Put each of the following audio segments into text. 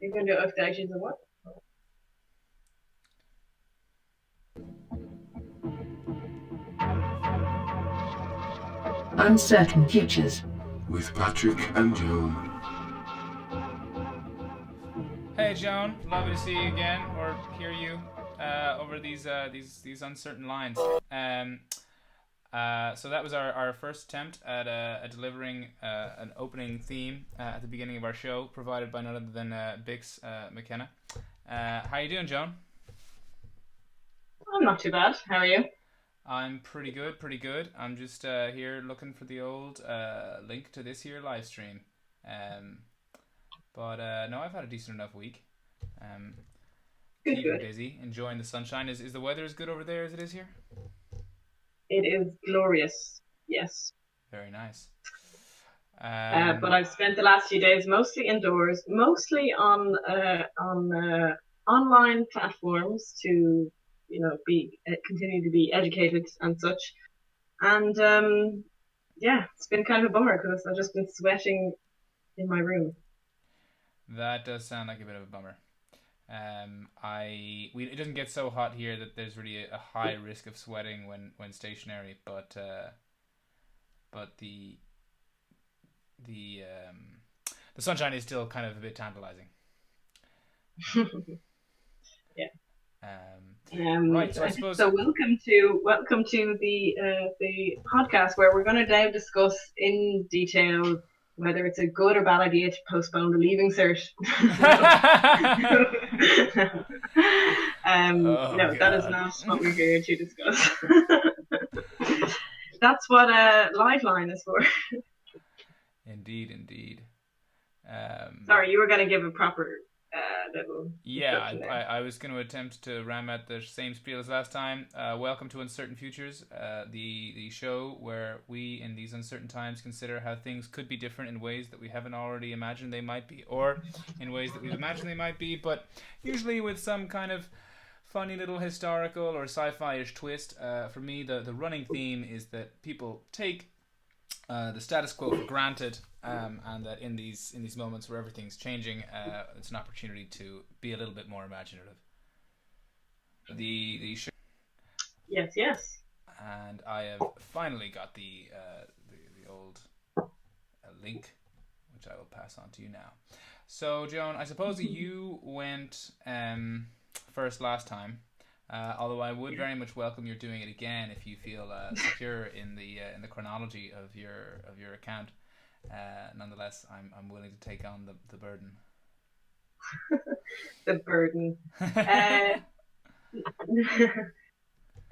You're going to do updations and what? Uncertain Futures. With Patrick and Joan. Hey Joan, lovely to see you again or hear you over these uncertain lines. Um, so that was our first attempt at delivering an opening theme at the beginning of our show, provided by none other than Bix McKenna. How you doing, Joan? I'm not too bad. How are you? I'm pretty good, pretty good. I'm just here looking for the old link to this here live stream. Um, but no, I've had a decent enough week. Um, Good, Keeping good. busy, enjoying the sunshine. Is the weather as good over there as it is here? It is glorious. Yes. Very nice. But I've spent the last few days mostly indoors, mostly on online platforms to, be continue to be educated and such. And yeah, it's been kind of a bummer because I've just been sweating in my room. That does sound like a bit of a bummer. It doesn't get so hot here that there's really a high risk of sweating when stationary, but the the sunshine is still kind of a bit tantalizing. Yeah. Right. So I suppose. So welcome to the podcast where we're going to now discuss in detail whether it's a good or bad idea to postpone the leaving cert. Oh No, that is God. not what we're here to discuss. That's what a lifeline is for. Indeed, indeed. Sorry, you were going to give a proper little Yeah, description there. I was going to attempt to ram out the same spiel as last time. Welcome to Uncertain Futures, the show where we, in these uncertain times, consider how things could be different in ways that we haven't already imagined they might be, or in ways that we've imagined they might be, but usually with some kind of funny little historical or sci-fi-ish twist. For me, the running theme is that people take the status quo for granted, and that in these moments where everything's changing, it's an opportunity to be a little bit more imaginative. The show, Yes, yes. and I have finally got the old link, which I will pass on to you now. So, Joan, I suppose that you went first last time. Although I would very much welcome your doing it again if you feel secure in the chronology of your account. Nonetheless, I'm willing to take on the burden. The burden.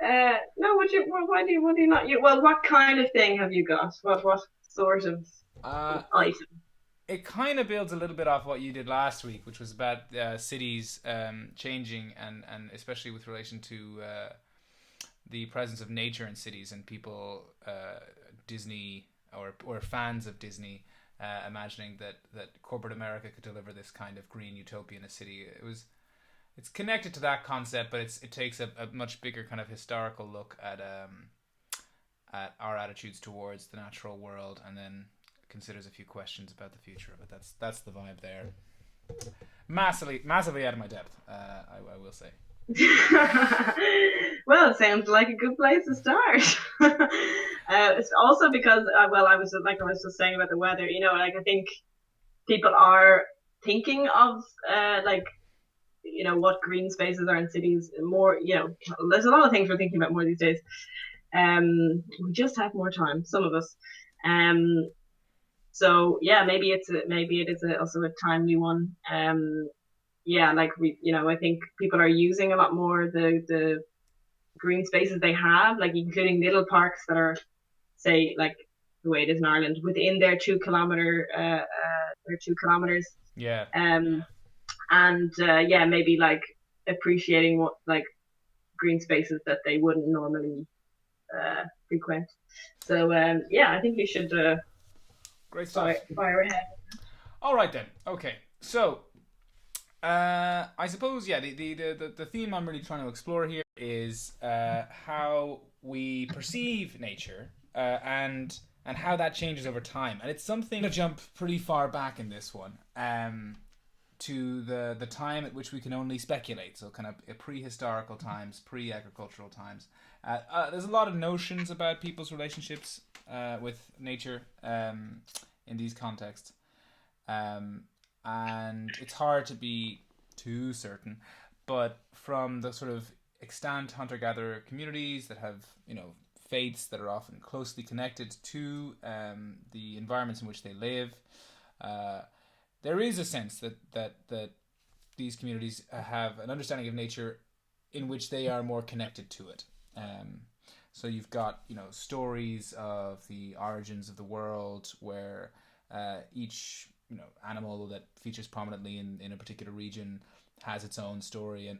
Uh, no, what do you not you? Well, what kind of thing have you got? What sort of uh, item? it kind of builds a little bit off what you did last week, which was about cities changing, and especially with relation to the presence of nature in cities and people, Disney or fans of Disney, imagining that corporate America could deliver this kind of green utopia in a city. It's connected to that concept, but it takes a much bigger kind of historical look at our attitudes towards the natural world, and then considers a few questions about the future of it. That's the vibe there. Massively out of my depth, I will say. Well, it sounds like a good place to start. It's also because, well, I was just saying about the weather. Like I think people are thinking of what green spaces are in cities more. There's a lot of things we're thinking about more these days. We just have more time, some of us. Um, so yeah, maybe it is also a timely one. Yeah, like I think people are using a lot more the green spaces they have, like including little parks that are, say, like the way it is in Ireland, within their 2 kilometers. Yeah. Um, and yeah, maybe like appreciating what like green spaces that they wouldn't normally frequent. So yeah, I think you should Great stuff. fire ahead. All right then. Okay. So, I suppose yeah. The theme I'm really trying to explore here is how we perceive nature, and how that changes over time. And it's something to jump pretty far back in this one. to the time at which we can only speculate. So kind of prehistorical times, pre-agricultural times. There's a lot of notions about people's relationships with nature in these contexts, and it's hard to be too certain. But from the sort of extant hunter-gatherer communities that have, faiths that are often closely connected to the environments in which they live, there is a sense that these communities have an understanding of nature in which they are more connected to it. So you've got, stories of the origins of the world where each, animal that features prominently in a particular region has its own story, and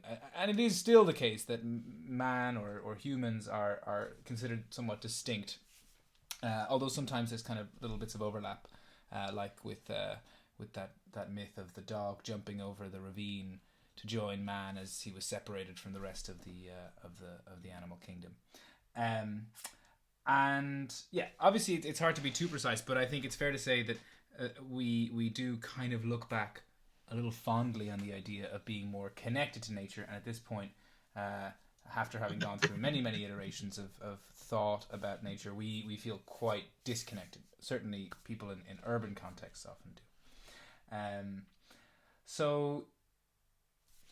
it is still the case that man or humans are considered somewhat distinct, although sometimes there's kind of little bits of overlap, like with that myth of the dog jumping over the ravine to join man as he was separated from the rest of the animal kingdom. And yeah, obviously it's hard to be too precise, but I think it's fair to say that we do kind of look back a little fondly on the idea of being more connected to nature, and at this point, after having gone through many iterations of thought about nature, we feel quite disconnected. Certainly people in urban contexts often do. So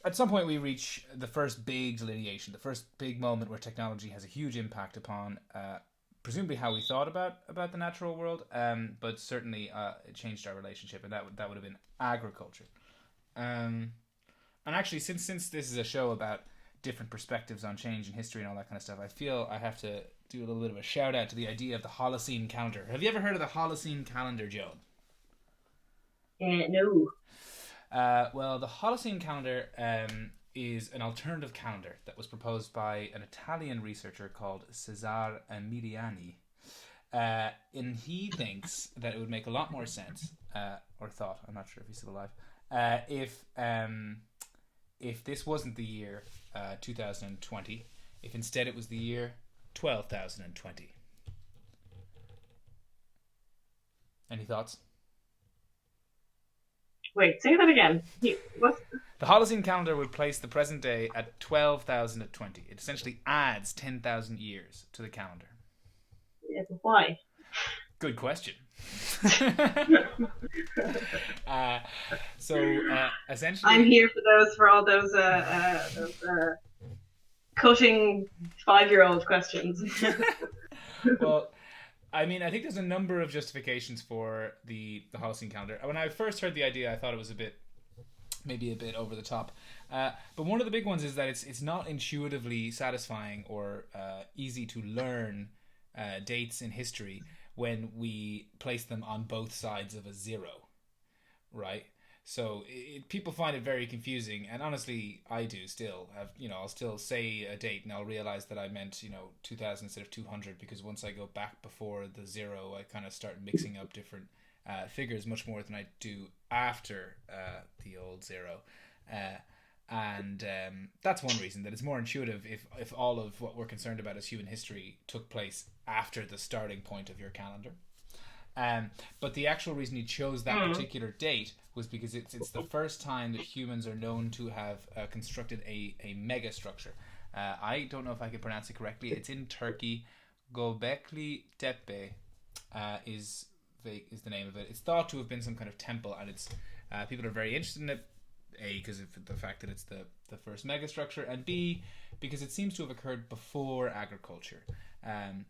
at some point we reach the first big delineation, the first big moment where technology has a huge impact upon presumably how we thought about the natural world, but certainly it changed our relationship, and that would have been agriculture. And actually, since this is a show about different perspectives on change in history and all that kind of stuff, I feel I have to do a little bit of a shout out to the idea of the Holocene calendar. Have you ever heard of the Holocene calendar, Joan? No. Well, the Holocene calendar is an alternative calendar that was proposed by an Italian researcher called Cesare Emiliani. And he thinks that it would make a lot more sense, or thought, I'm not sure if he's still alive, if this wasn't the year 2020, if instead it was the year 12,020. Any thoughts? Wait, say that again. What? The Holocene calendar would place the present day at 12,020. It essentially adds 10,000 years to the calendar. Yeah, but why? Good question. Essentially, I'm here for all those cutting 5-year-old questions. Well, I mean, I think there's a number of justifications for the Holocene calendar. When I first heard the idea, I thought it was maybe a bit over the top. But one of the big ones is that it's not intuitively satisfying or easy to learn dates in history when we place them on both sides of a zero, right? So people find it very confusing, and honestly, I do still. I'll still say a date and I'll realize that I meant 2000 instead of 200, because once I go back before the zero, I kind of start mixing up different figures much more than I do after the old zero. And that's one reason that it's more intuitive if all of what we're concerned about as human history took place after the starting point of your calendar. But the actual reason he chose that particular date was because it's the first time that humans are known to have constructed a mega structure. I don't know if I can pronounce it correctly. It's in Turkey. Göbekli Tepe is the name of it. It's thought to have been some kind of temple, and it's people are very interested in it. A, because of the fact that it's the first megastructure, and B, because it seems to have occurred before agriculture. And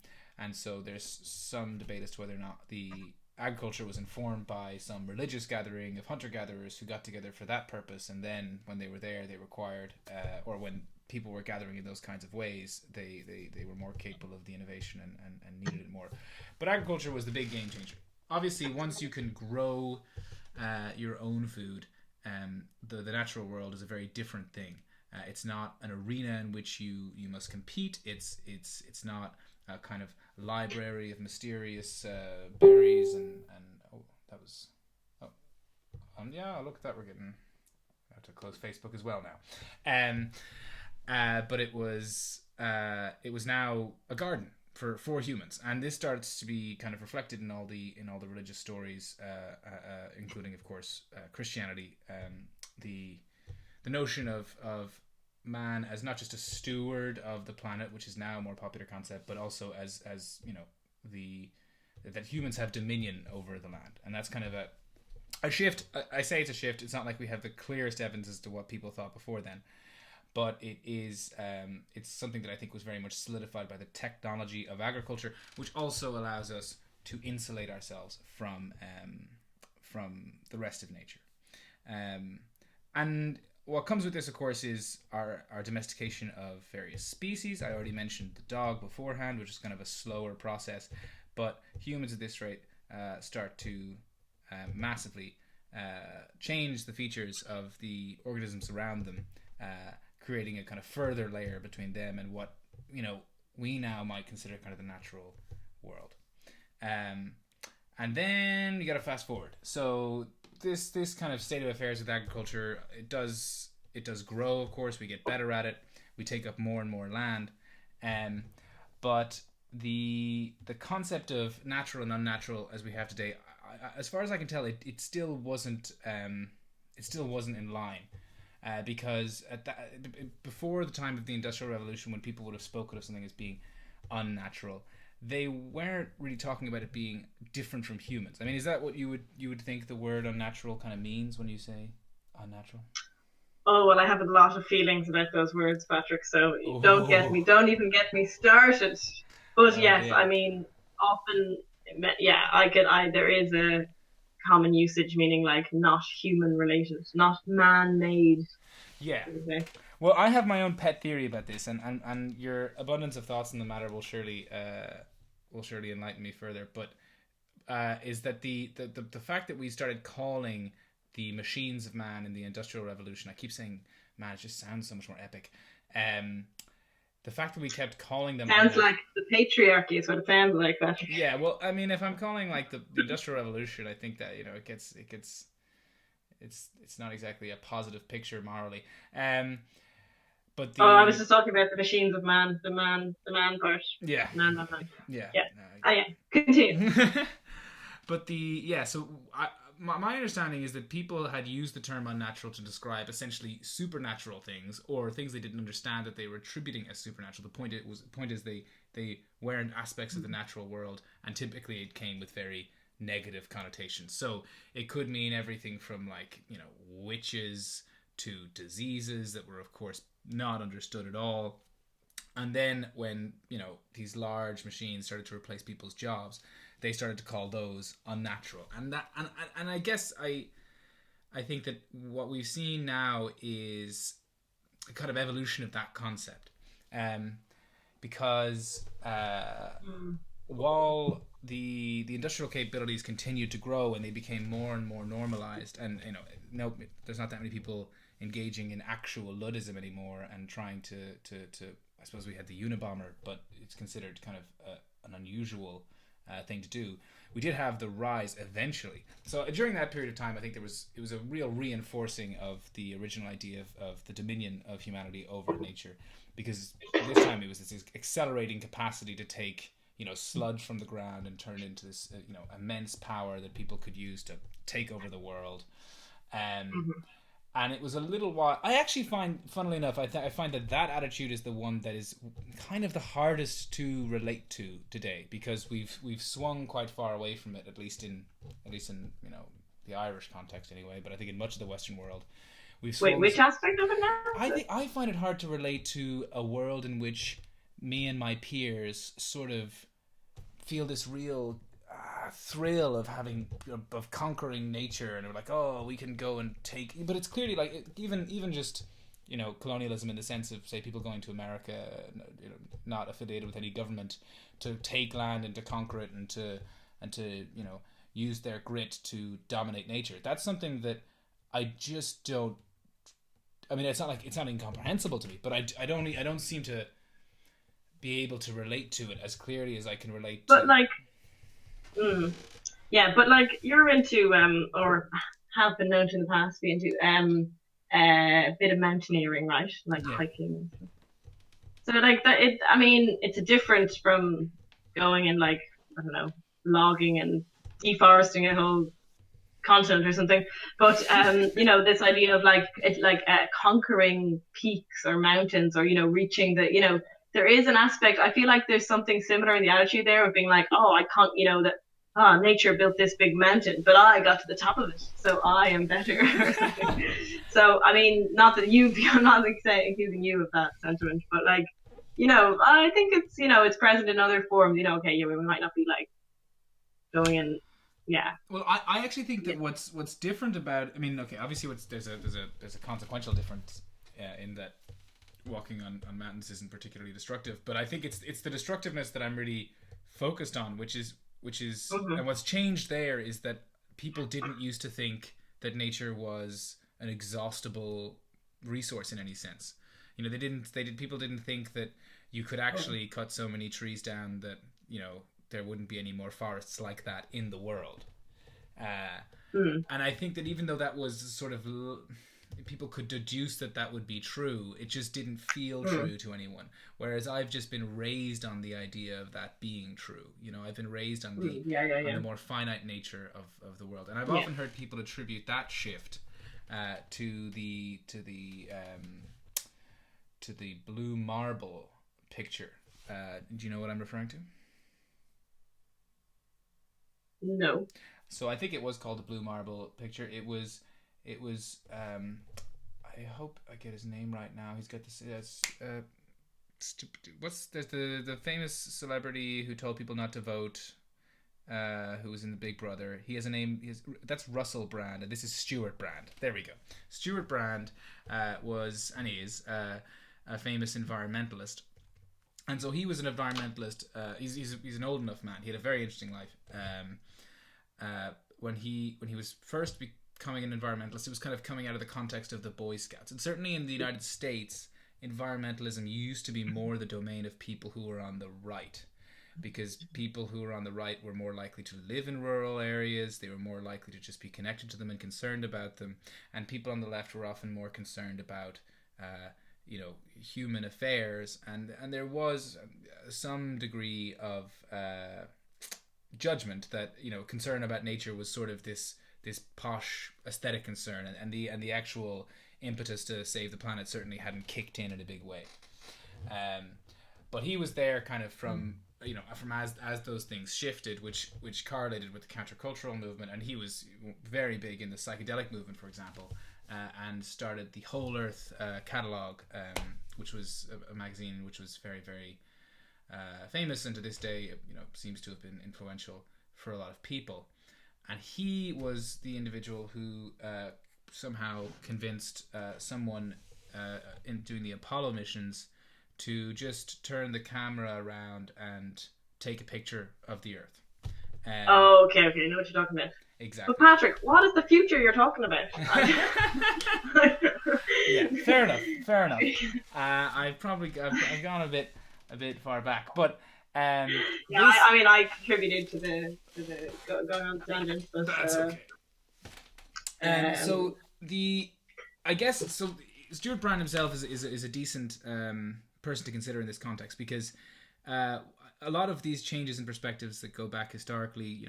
so there's some debate as to whether or not the agriculture was informed by some religious gathering of hunter-gatherers who got together for that purpose, and then when they were there, they required, or when people were gathering in those kinds of ways, they were more capable of the innovation and needed it more. But agriculture was the big game changer. Obviously, once you can grow your own food, the natural world is a very different thing. It's not an arena in which you must compete. It's not a kind of library of mysterious berries and yeah, look at that, I have to close Facebook as well now. But it was now a garden for humans, and this starts to be kind of reflected in all the religious stories, including of course Christianity, the notion of man as not just a steward of the planet, which is now a more popular concept, but also as the that humans have dominion over the land, and that's kind of a shift. I say it's a shift. It's not like we have the clearest evidence as to what people thought before then, but it is. It's something that I think was very much solidified by the technology of agriculture, which also allows us to insulate ourselves from the rest of nature. And what comes with this, of course, is our domestication of various species. I already mentioned the dog beforehand, which is kind of a slower process, but humans at this rate start to massively change the features of the organisms around them, creating a kind of further layer between them and what we now might consider kind of the natural world. And then you got to fast forward. So this kind of state of affairs with agriculture, it does grow. Of course, we get better at it. We take up more and more land, but the concept of natural and unnatural as we have today, as far as I can tell, it still wasn't in line, because before the time of the Industrial Revolution, when people would have spoken of something as being unnatural, they weren't really talking about it being different from humans. I mean, is that what you would think the word unnatural kind of means when you say unnatural? Oh, well, I have a lot of feelings about those words, Patrick, so Oh. don't even get me started. But yes, dear. I mean, often, yeah, there is a common usage meaning like not human related, not man-made. Yeah. Okay. Well, I have my own pet theory about this, and your abundance of thoughts on the matter will surely enlighten me further. But is that the fact that we started calling the machines of man in the Industrial Revolution? I keep saying man; it just sounds so much more epic. The fact that we kept calling them sounds like the patriarchy is what it sounds like. That. Yeah. Well, I mean, if I'm calling like the Industrial Revolution, I think that it gets. It's not exactly a positive picture morally. But I was just talking about the machines of man, the man part. Yeah. Man. Yeah. Yeah. Yeah. Continue. But so my understanding is that people had used the term unnatural to describe essentially supernatural things or things they didn't understand that they were attributing as supernatural. The point is they weren't aspects of the natural world, and typically it came with very negative connotations. So it could mean everything from witches to diseases that were of course not understood at all. And then when these large machines started to replace people's jobs, they started to call those unnatural. And I guess I think that what we've seen now is a kind of evolution of that concept, because while the industrial capabilities continued to grow and they became more and more normalized, and there's not that many people engaging in actual Luddism anymore and trying to I suppose we had the Unabomber, but it's considered kind of an unusual thing to do. We did have the rise eventually. So during that period of time, I think it was a real reinforcing of the original idea of the dominion of humanity over nature, because this time it was this accelerating capacity to take sludge from the ground and turn it into this immense power that people could use to take over the world. And it was a little while. I actually find, funnily enough, I find that attitude is the one that is kind of the hardest to relate to today, because we've swung quite far away from it, at least in the Irish context anyway. But I think in much of the Western world, we've swung. Wait, which aspect of it now? I find it hard to relate to a world in which me and my peers sort of feel this real thrill of conquering nature, and we're like, oh, we can go and take, but it's clearly like even just colonialism in the sense of, say, people going to America, not affiliated with any government, to take land and to conquer it and to use their grit to dominate nature. That's something that I just don't. I mean, it's not incomprehensible to me, but I don't seem to be able to relate to it as clearly as I can relate to. But like. Yeah, but like you're into or have been known to in the past be into a bit of mountaineering, right? Like hiking and stuff. So like that, it's a different from going and like, I don't know, logging and deforesting a whole continent or something. But this idea of conquering peaks or mountains, or reaching there is an aspect. I feel like there's something similar in the attitude there of being like, oh, I can't, that nature built this big mountain, but I got to the top of it, so I am better. So I mean, not that I'm not accusing you of that sentiment, but I think it's present in other forms. Okay, we might not be like going in. Yeah. Well, I actually think that what's different about, I mean, okay, obviously there's a consequential difference in that walking on mountains isn't particularly destructive, but I think it's the destructiveness that I'm really focused on, which is and what's changed there is that people didn't used to think that nature was an exhaustible resource in any sense. People didn't think that you could actually cut so many trees down that there wouldn't be any more forests like that in the world. And I think that even though that was sort of people could deduce that would be true, it just didn't feel true to anyone. Whereas I've just been raised on the idea of that being true. I've been raised on on the more finite nature of the world, and I've often heard people attribute that shift to the Blue Marble picture. Do you know what I'm referring to? No. So I think it was called the Blue Marble picture. It was I hope I get his name right now. He's got this there's the famous celebrity who told people not to vote, who was in the Big Brother. He has a name. That's Russell Brand, and this is Stuart Brand. There we go. Stuart Brand was and is a famous environmentalist, and so he was an environmentalist. He's an old enough man. He had a very interesting life. When he was first becoming an environmentalist, it was kind of coming out of the context of the Boy Scouts, and certainly in the United States, environmentalism used to be more the domain of people who were on the right, because people who were on the right were more likely to live in rural areas. They were more likely to just be connected to them and concerned about them, and people on the left were often more concerned about human affairs, and there was some degree of judgment that concern about nature was sort of this posh aesthetic concern, and the actual impetus to save the planet certainly hadn't kicked in a big way. But he was there kind of from as those things shifted, which correlated with the countercultural movement, and he was very big in the psychedelic movement, for example, and started the Whole Earth catalog, which was a magazine which was very, very famous, and to this day seems to have been influential for a lot of people. And he was the individual who somehow convinced someone in doing the Apollo missions to just turn the camera around and take a picture of the Earth. Okay, I know what you're talking about. Exactly. But Patrick, what is the future you're talking about? Yeah, fair enough. I've gone a bit far back, but I mean, I contributed to the going on tangent, but that's okay. So Stuart Brand himself is a decent person to consider in this context, because a lot of these changes in perspectives that go back historically,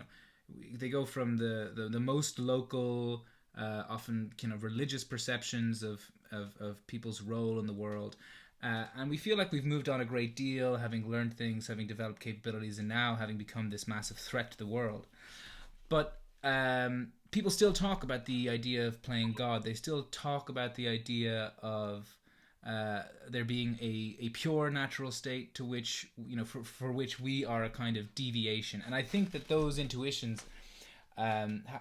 they go from the most local, often kind of religious perceptions of people's role in the world. And we feel like we've moved on a great deal, having learned things, having developed capabilities, and now having become this massive threat to the world. But people still talk about the idea of playing God. They still talk about the idea of there being a pure natural state to which, for which we are a kind of deviation. And I think that those intuitions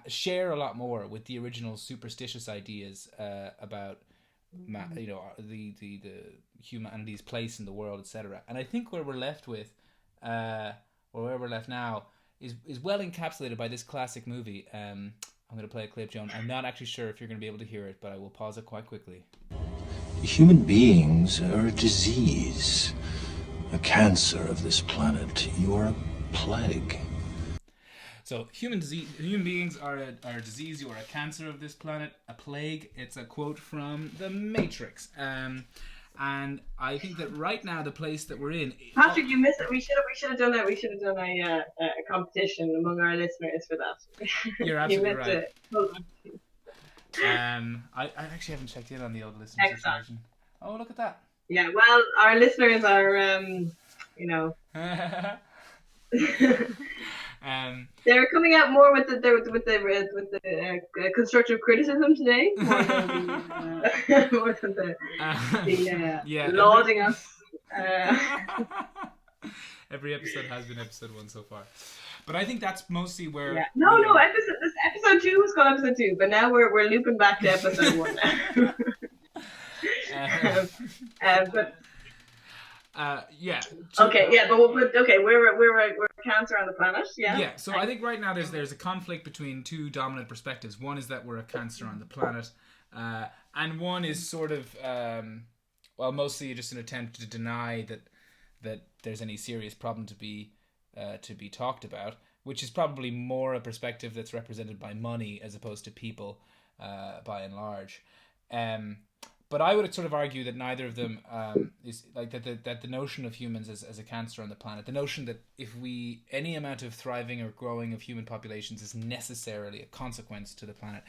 share a lot more with the original superstitious ideas about the humanity's place in the world, etc. And I think where we're left with, or where we're left now, is well encapsulated by this classic movie. I'm going to play a clip, Joan. I'm not actually sure if you're going to be able to hear it, but I will pause it quite quickly. Human beings are a disease, a cancer of this planet. You are a plague. So human beings are a disease. You are a cancer of this planet, a plague. It's a quote from The Matrix. And And I think that right now the place that we're in, Patrick, you missed it. We should have done that. We should have done a competition among our listeners for that. You're You absolutely missed right. it. Hold on. I actually haven't checked in on the old listener Next time. situation. Oh, look at that. Yeah, well, our listeners are, they're coming out more with the constructive criticism today, more than the lauding us. Every episode has been episode 1 so far, but I think that's mostly where. Yeah. No. Episode 2 was called episode 2, but now we're looping back to episode 1 now. But. Yeah. Okay. Yeah. But okay. We're cancer on the planet. Yeah. Yeah. So I think right now there's a conflict between two dominant perspectives. One is that we're a cancer on the planet, and one is sort of mostly just an attempt to deny that there's any serious problem to be talked about, which is probably more a perspective that's represented by money as opposed to people, by and large. But I would sort of argue that neither of them is like that the notion of humans as a cancer on the planet, the notion that if any amount of thriving or growing of human populations is necessarily a consequence to the planet,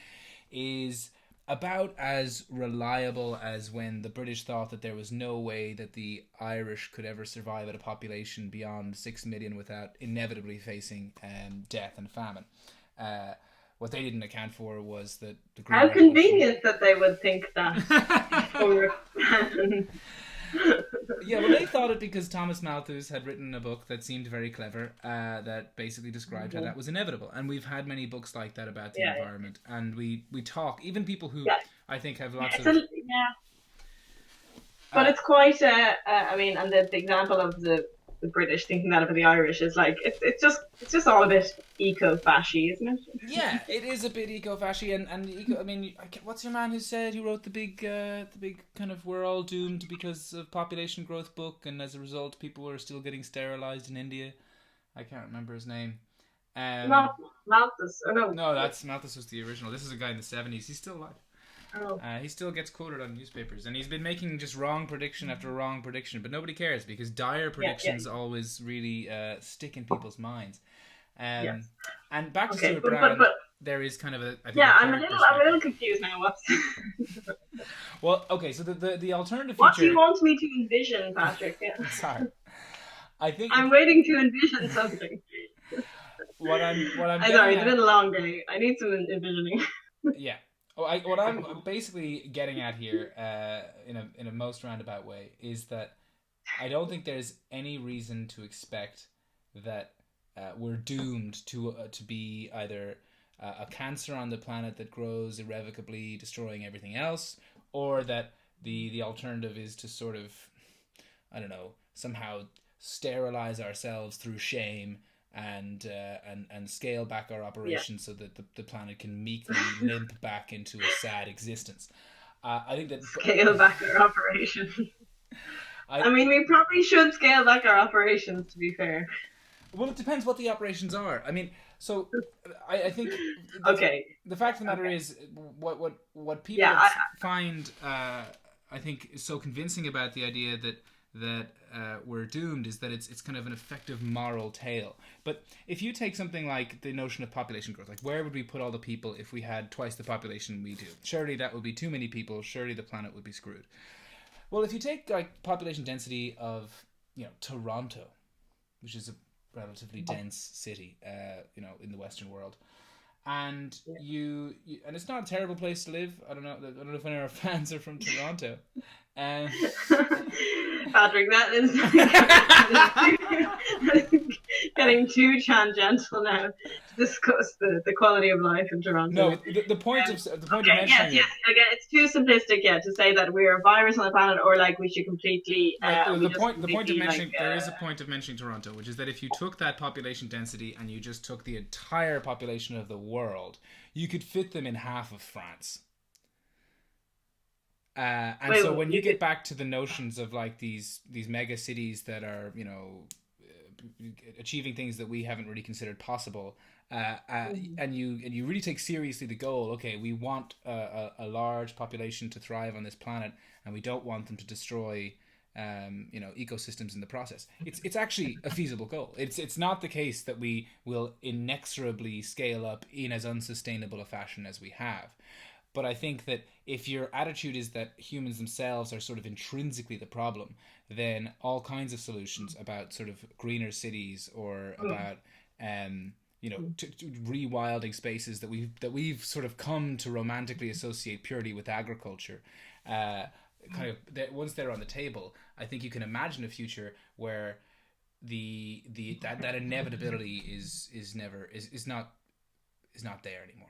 is about as reliable as when the British thought that there was no way that the Irish could ever survive at a population beyond 6 million without inevitably facing death and famine. What they didn't account for was that the Green How Revolution. convenient that they would think that. Yeah, well, they thought it because Thomas Malthus had written a book that seemed very clever, that basically described how that was inevitable. And we've had many books like that about the environment. And we talk, even people who I think have lots of... But it's quite, and the example of the British thinking that about the Irish is like, it's just all a bit eco-fashy, isn't it? Yeah, it is a bit eco-fashy, and eco, I mean, what's your man who wrote the big kind of we're all doomed because of population growth book, and as a result people are still getting sterilized in India? I can't remember his name. Malthus, or no? No, Malthus was the original. This is a guy in the 70s. He's still alive. Oh. He still gets quoted on newspapers, and he's been making just wrong prediction after wrong prediction, but nobody cares because dire predictions always really stick in people's minds. And back to Stuart Brown, but there is kind of a I'm a little confused now. What's well, okay, so the alternative feature. What do you want me to envision, Patrick? Yeah. Sorry, I think I'm waiting to envision something. What I'm sorry, it's been a long day. I need some envisioning. Yeah. What I'm basically getting at here, in a most roundabout way, is that I don't think there's any reason to expect that we're doomed to be either a cancer on the planet that grows irrevocably, destroying everything else, or that the alternative is to sort of, I don't know, somehow sterilize ourselves through shame and scale back our operations so that the planet can meekly limp back into a sad existence. I think that scale back our operations. I mean, we probably should scale back our operations, to be fair. Well, it depends what the operations are. I mean, so I think the fact of the matter is what people find I think is so convincing about the idea that we're doomed is that it's kind of an effective moral tale. But if you take something like the notion of population growth, like where would we put all the people if we had twice the population we do? Surely that would be too many people. Surely the planet would be screwed. Well, if you take like population density of Toronto, which is a relatively dense city, in the Western world, and you and it's not a terrible place to live. I don't know if any of our fans are from Toronto. Patrick, that is getting too tangential now to discuss the quality of life in Toronto. No, the point of mentioning yes. Again, it's too simplistic, to say that we're a virus on the planet, or like we should completely. The point of mentioning there is a point of mentioning Toronto, which is that if you took that population density and you just took the entire population of the world, you could fit them in half of France. So when you get back to the notions of like these mega cities that are achieving things that we haven't really considered possible, and you really take seriously the goal. Okay, we want a large population to thrive on this planet, and we don't want them to destroy ecosystems in the process. It's actually a feasible goal. It's not the case that we will inexorably scale up in as unsustainable a fashion as we have. But I think that if your attitude is that humans themselves are sort of intrinsically the problem, then all kinds of solutions about sort of greener cities or about rewilding spaces that we've sort of come to romantically associate purely with agriculture, once they're on the table, I think you can imagine a future where that inevitability is not there anymore.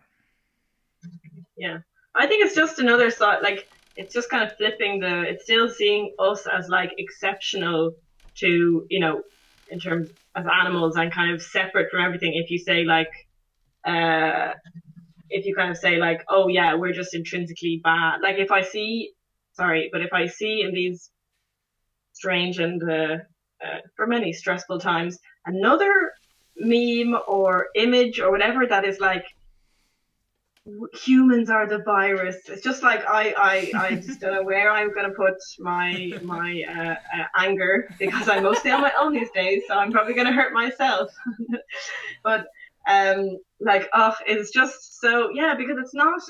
Yeah, I think it's just another side. Like, it's just kind of flipping it's still seeing us as like exceptional to, in terms as animals and kind of separate from everything. If you say like, if you kind of say like, oh yeah, we're just intrinsically bad. Like if I see in these strange and for many stressful times, another meme or image or whatever that is like, humans are the virus. It's just like I just don't know where I'm going to put my anger, because I'm mostly on my own these days, so I'm probably going to hurt myself. But it's just so, yeah, because it's not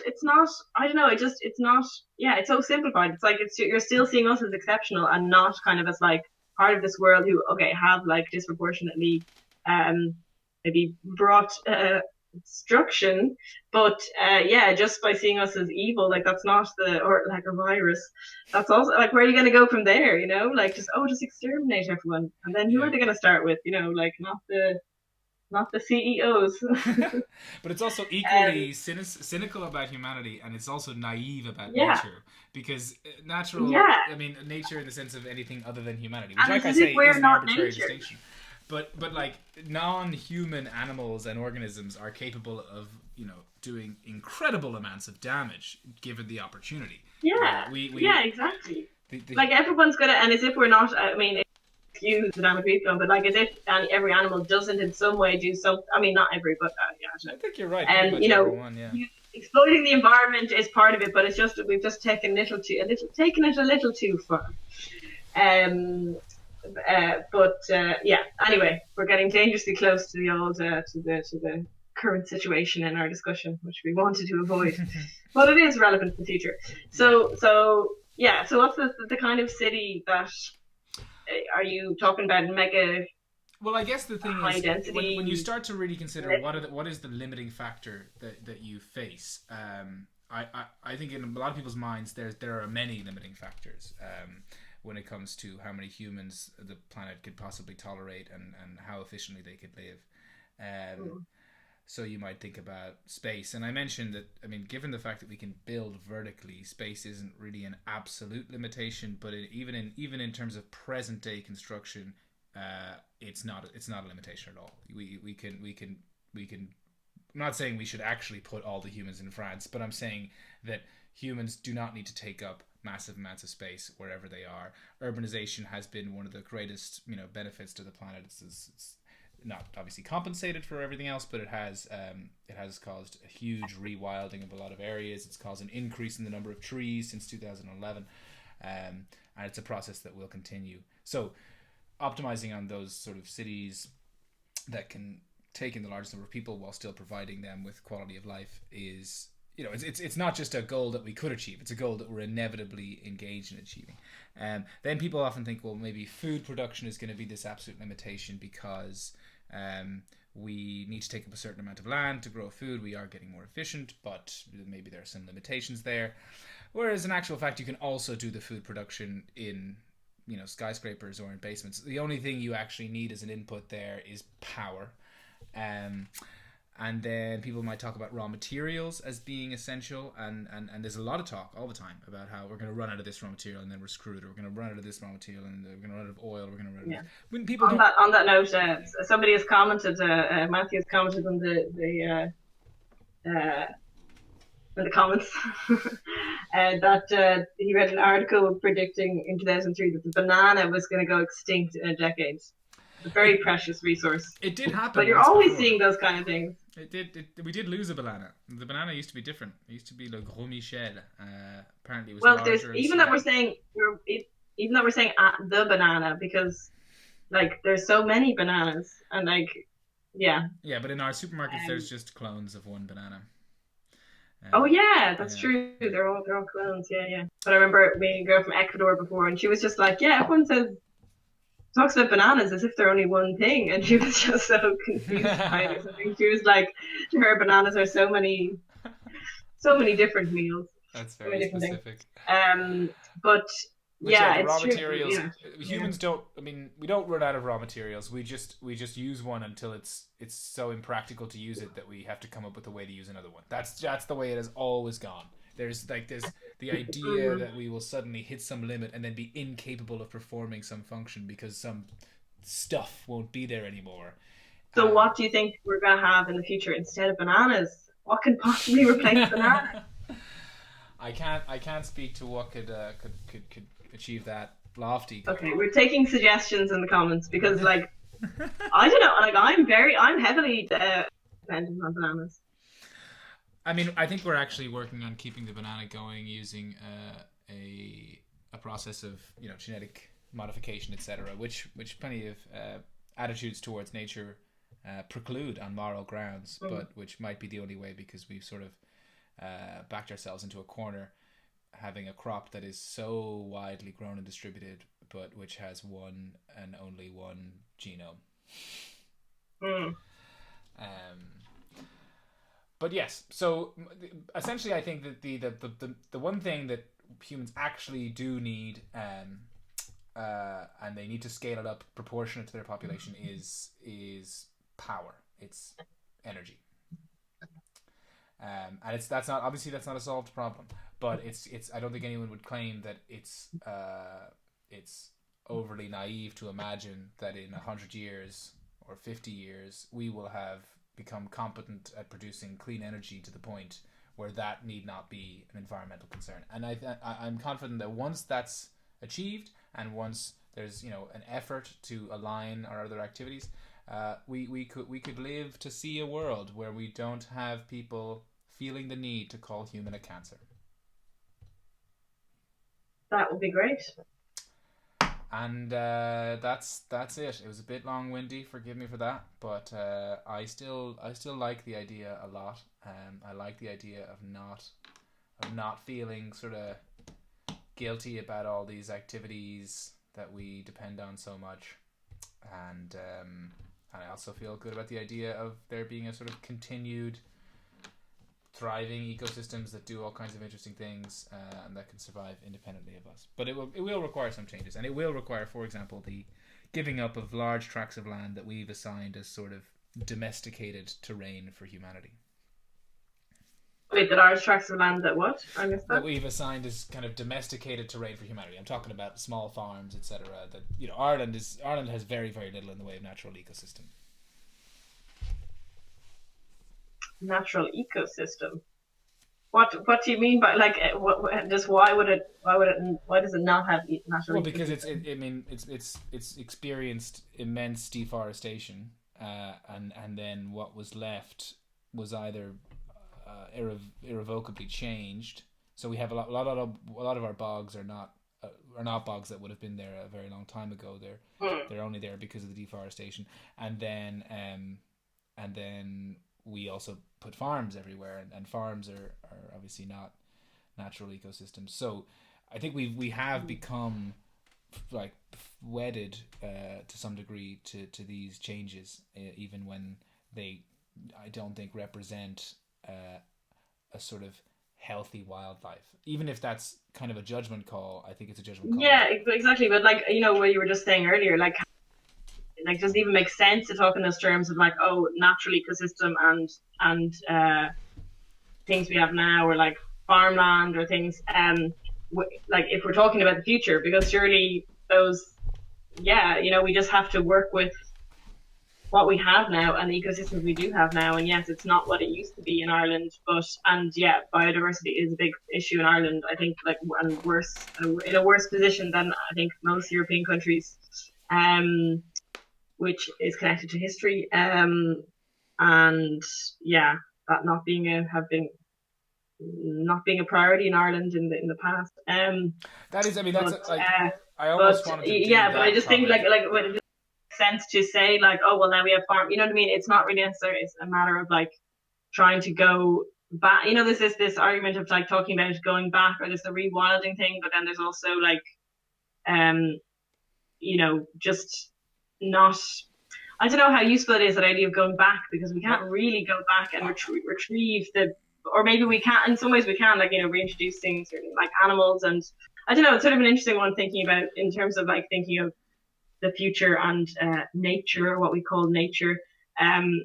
I don't know, it's not, yeah, it's so simplified. It's like you're still seeing us as exceptional and not kind of as like part of this world who have like disproportionately maybe brought destruction, but just by seeing us as evil, like that's not or like a virus, that's also like, where are you going to go from there? Like just exterminate everyone, and then who are they going to start with? Like not the CEOs. But it's also equally cynical about humanity, and it's also naive about nature, because nature in the sense of anything other than humanity, which, like I say, is an arbitrary distinction. But like non-human animals and organisms are capable of doing incredible amounts of damage given the opportunity. Yeah, exactly. Like everyone's gonna, and as if we're not. I mean, excuse the damage we've done, but like as if every animal doesn't in some way do some. I mean, not every, but I think you're right. And everyone, yeah. Exploiting the environment is part of it, but it's just we've just taken it a little too far. Anyway, we're getting dangerously close to the old to the current situation in our discussion, which we wanted to avoid, but it is relevant to the future. So what's the kind of city that are you talking about? Mega? Well, I guess the thing is, when you start to really consider what is the limiting factor that you face, I think in a lot of people's minds there are many limiting factors. When it comes to how many humans the planet could possibly tolerate and how efficiently they could live. So you might think about space. And I mentioned that, I mean, given the fact that we can build vertically, space isn't really an absolute limitation, but even in terms of present day construction, it's not a limitation at all. We can I'm not saying we should actually put all the humans in France, but I'm saying that humans do not need to take up massive amounts of space wherever they are. Urbanization has been one of the greatest, benefits to the planet. It's not obviously compensated for everything else, but it has caused a huge rewilding of a lot of areas. It's caused an increase in the number of trees since 2011, and it's a process that will continue. So, optimizing on those sort of cities that can take in the largest number of people while still providing them with quality of life is, it's not just a goal that we could achieve. It's a goal that we're inevitably engaged in achieving. Then people often think, well, maybe food production is going to be this absolute limitation because we need to take up a certain amount of land to grow food. We are getting more efficient, but maybe there are some limitations there. Whereas in actual fact, you can also do the food production in skyscrapers or in basements. The only thing you actually need as an input there is power. And then people might talk about raw materials as being essential, and there's a lot of talk all the time about how we're going to run out of this raw material and then we're screwed, or we're going to run out of this raw material and we're going to run out of oil, we're going to run out of this. When people on that note, somebody has commented, Matthew has commented on the comments that he read an article predicting in 2003 that the banana was going to go extinct in a decade. a very precious resource. It did happen. But you're always seeing those kind of things. We did lose a banana. The banana used to be different. It used to be Le Gros Michel. Apparently, it was larger. Even that we're saying the banana, because like there's so many bananas, and like yeah. Yeah, but in our supermarkets, there's just clones of one banana. Oh yeah, that's true. They're all clones. Yeah. But I remember meeting a girl from Ecuador before, and she was just like, yeah, everyone talks about bananas as if they're only one thing, and she was just so confused by it or something. She was like, to her, bananas are so many different meals. That's very specific. But yeah, the it's raw true. materials. Humans don't. I mean, we don't run out of raw materials. We just use one until it's so impractical to use it that we have to come up with a way to use another one. That's the way it has always gone. There's the idea that we will suddenly hit some limit and then be incapable of performing some function because some stuff won't be there anymore. So what do you think we're gonna have in the future instead of bananas? What can possibly replace bananas? I can't speak to what could achieve that lofty goal. Okay, we're taking suggestions in the comments because like I don't know, like I'm heavily dependent on bananas. I mean, I think we're actually working on keeping the banana going using a process of genetic modification, etc., which plenty of attitudes towards nature preclude on moral grounds, but which might be the only way because we've sort of backed ourselves into a corner, having a crop that is so widely grown and distributed, but which has one and only one genome. But yes, so essentially, I think that the one thing that humans actually do need, and they need to scale it up proportionate to their population, is power. It's energy. And that's not a solved problem, but it's I don't think anyone would claim that it's overly naive to imagine that in 100 years or 50 years we will have become competent at producing clean energy to the point where that need not be an environmental concern. And I'm confident that once that's achieved and once there's an effort to align our other activities, we could live to see a world where we don't have people feeling the need to call human a cancer. That would be great. And that's it. It was a bit long-winded. Forgive me for that, but I still like the idea a lot. I like the idea of not feeling sort of guilty about all these activities that we depend on so much, and I also feel good about the idea of there being a sort of continued thriving ecosystems that do all kinds of interesting things and that can survive independently of us. But it will require some changes, and it will require, for example, the giving up of large tracts of land that we've assigned as sort of domesticated terrain for humanity. Wait, the large tracts of land that what? I missed that. That we've assigned as kind of domesticated terrain for humanity. I'm talking about small farms, etc. That Ireland has very, very little in the way of natural ecosystem. Natural ecosystem. What do you mean by like just why does it not have natural? Well, because it's experienced immense deforestation, and then what was left was either irrevocably changed. So we have a lot of our bogs are not bogs that would have been there a very long time ago. They're only there because of the deforestation, and then we also put farms everywhere, and farms are obviously not natural ecosystems. So I think we have become like wedded to some degree to these changes, even when they, I don't think, represent a sort of healthy wildlife. Even if that's kind of a judgment call, I think it's a judgment call. Yeah, exactly. But like what you were just saying earlier, like does it even make sense to talk in those terms of like, oh, natural ecosystem and things we have now, or like farmland or things, like if we're talking about the future, because surely those, we just have to work with what we have now and the ecosystems we do have now. And yes, it's not what it used to be in Ireland, biodiversity is a big issue in Ireland, I think, like, and in a worse position than I think most European countries. which is connected to history. And yeah, that not being a priority in Ireland in the past. That is, I mean, But I almost but wanted to do yeah, but I that just think topic. like when it makes sense to say like, oh well, now we have farm. You know what I mean? It's not really necessary. It's a matter of like trying to go back. You know, there's this argument of like talking about going back, or there's the rewilding thing, but then there's also like um just not. I don't know how useful it is, that idea of going back, because we can't really go back and retrieve the, or maybe we can, in some ways we can, like, reintroducing certain like animals. And I don't know, it's sort of an interesting one thinking about in terms of like thinking of the future and nature, what we call nature. Um,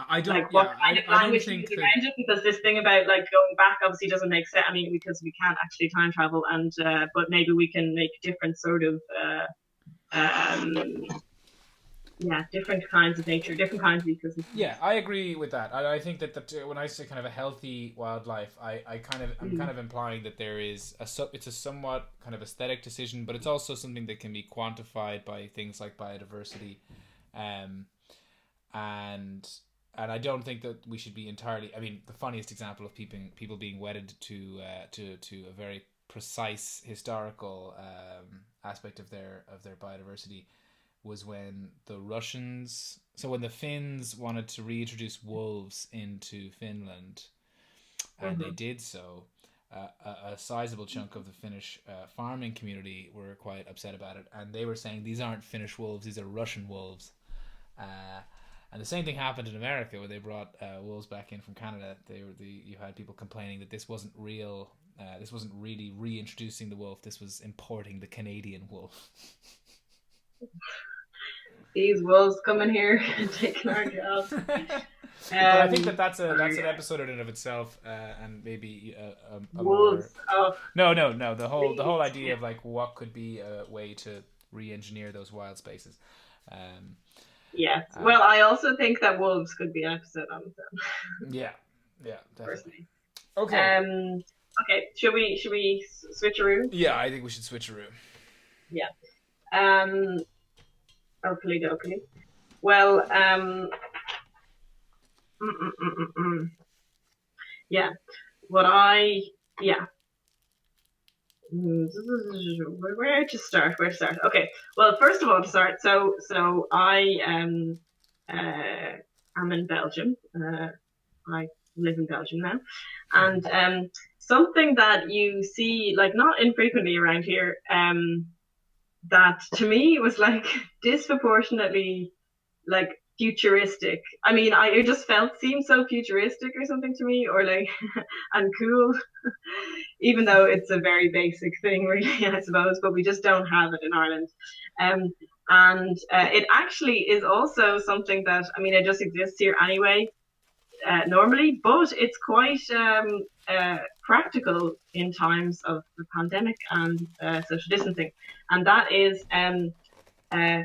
I don't, like what yeah, kind of I don't language we think use that. around it, because this thing about like going back obviously doesn't make sense. I mean, because we can't actually time travel, and but maybe we can make different sort of um, different kinds of nature, different kinds of ecosystems. Yeah, I agree with that. I think that when I say kind of a healthy wildlife, I'm kind of implying that there is it's a somewhat kind of aesthetic decision, but it's also something that can be quantified by things like biodiversity, um, and I don't think that we should be entirely. I mean, the funniest example of people being wedded to a very precise historical aspect of their biodiversity was when the Russians, so when the Finns wanted to reintroduce wolves into Finland, and they Mm-hmm. did so, a sizable chunk of the Finnish farming community were quite upset about it, and they were saying these aren't Finnish wolves, these are Russian wolves. And the same thing happened in America when they brought wolves back in from Canada. You had people complaining that this wasn't real. This wasn't really reintroducing the wolf. This was importing the Canadian wolf. These wolves coming here and taking our jobs. But I think that that's an Yeah. episode in and of itself, and maybe a more Wolves. Oh, no the whole please. idea of like what could be a way to re-engineer those wild spaces. Um, Yes. uh, Well, I also think that wolves could be an episode on its own, yeah, yeah, definitely. personally. Okay, Um. Okay. Should we switch a room? yeah, I think we should switch a room. Yeah. Um. Oakley dokley. Well. Mm, mm, mm, mm, mm. Yeah. What I. Yeah. Where to start? Where to start? Okay. Well, first of all, to start. So I am in Belgium. I live in Belgium now, and something that you see like not infrequently around here, that to me was like disproportionately like futuristic. I mean, it just felt seemed so futuristic or something to me, or like and cool, even though it's a very basic thing, really, I suppose. But we just don't have it in Ireland. Um, and it actually is also something that, I mean, it just exists here anyway, normally, but it's quite practical in times of the pandemic and social distancing, and that is uh,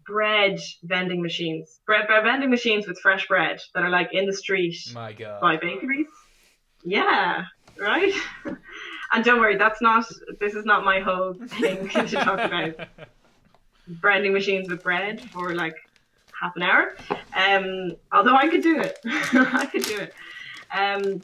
bread vending machines, bread vending machines with fresh bread that are like in the street My by God. bakeries. Yeah, right. And don't worry, this is not my whole thing to talk about vending machines with bread for like half an hour. Although I could do it, I could do it. Um,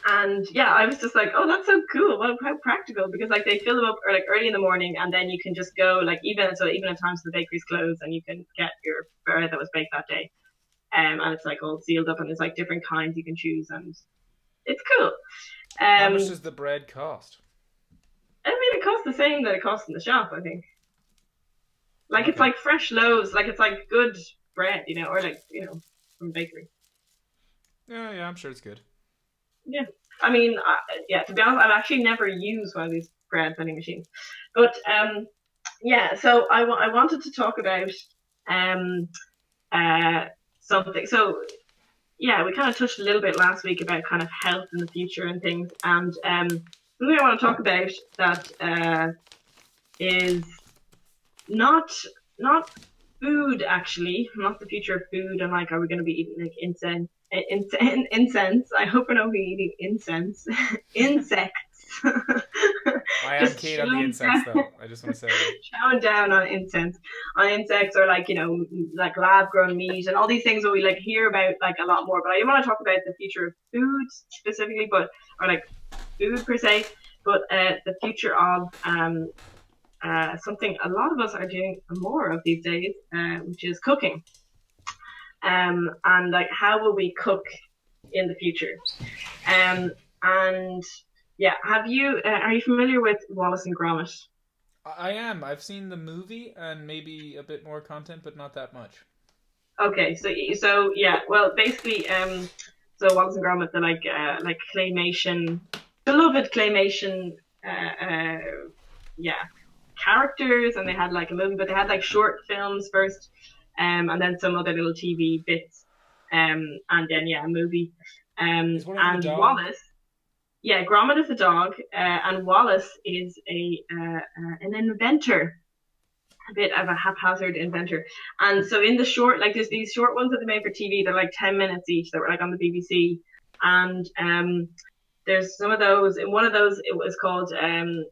and yeah, I was just like, oh, that's so cool. Well, how practical, because like they fill them up or like early in the morning, and then you can just go like even at times the bakery's closed, and you can get your bread that was baked that day. And it's like all sealed up, and there's like different kinds you can choose, and it's cool. How much Um, does the bread cost? I mean, it costs the same that it costs in the shop, I think. Like it's Okay. like fresh loaves, like it's like good bread, or like from bakery. Yeah, yeah, I'm sure it's good. Yeah, I mean, yeah. To be honest, I've actually never used one of these bread vending machines, but yeah. So I wanted to talk about um uh something. So yeah, we kind of touched a little bit last week about kind of health in the future and things, and something I want to talk about that is not not food, actually, not the future of food, and like, are we going to be eating like incense? I hope we're not be eating incense, insects. I am just keen on the chowing insects, down, though. I just want to say that. chowing down on insects, or like like lab grown meat and all these things that we like hear about like a lot more. But I want to talk about the future of food specifically, but or like food per se, but the future of something a lot of us are doing more of these days, which is cooking. And like how will we cook in the future? And yeah, are you familiar with Wallace and Gromit? I am. I've seen the movie and maybe a bit more content, but not that much. Okay, so yeah, well, basically, so Wallace and Gromit, they're like claymation, beloved claymation, yeah, characters, and they had like a movie, but they had like short films first, and then some other little TV bits, and then yeah, a movie, Is one of them a and dog? Wallace. Yeah, Gromit is a dog, and Wallace is a an inventor, a bit of a haphazard inventor. And so in the short, like there's these short ones that they made for TV. They're like 10 minutes each. That were like on the BBC, and there's some of those. In one of those, it was called the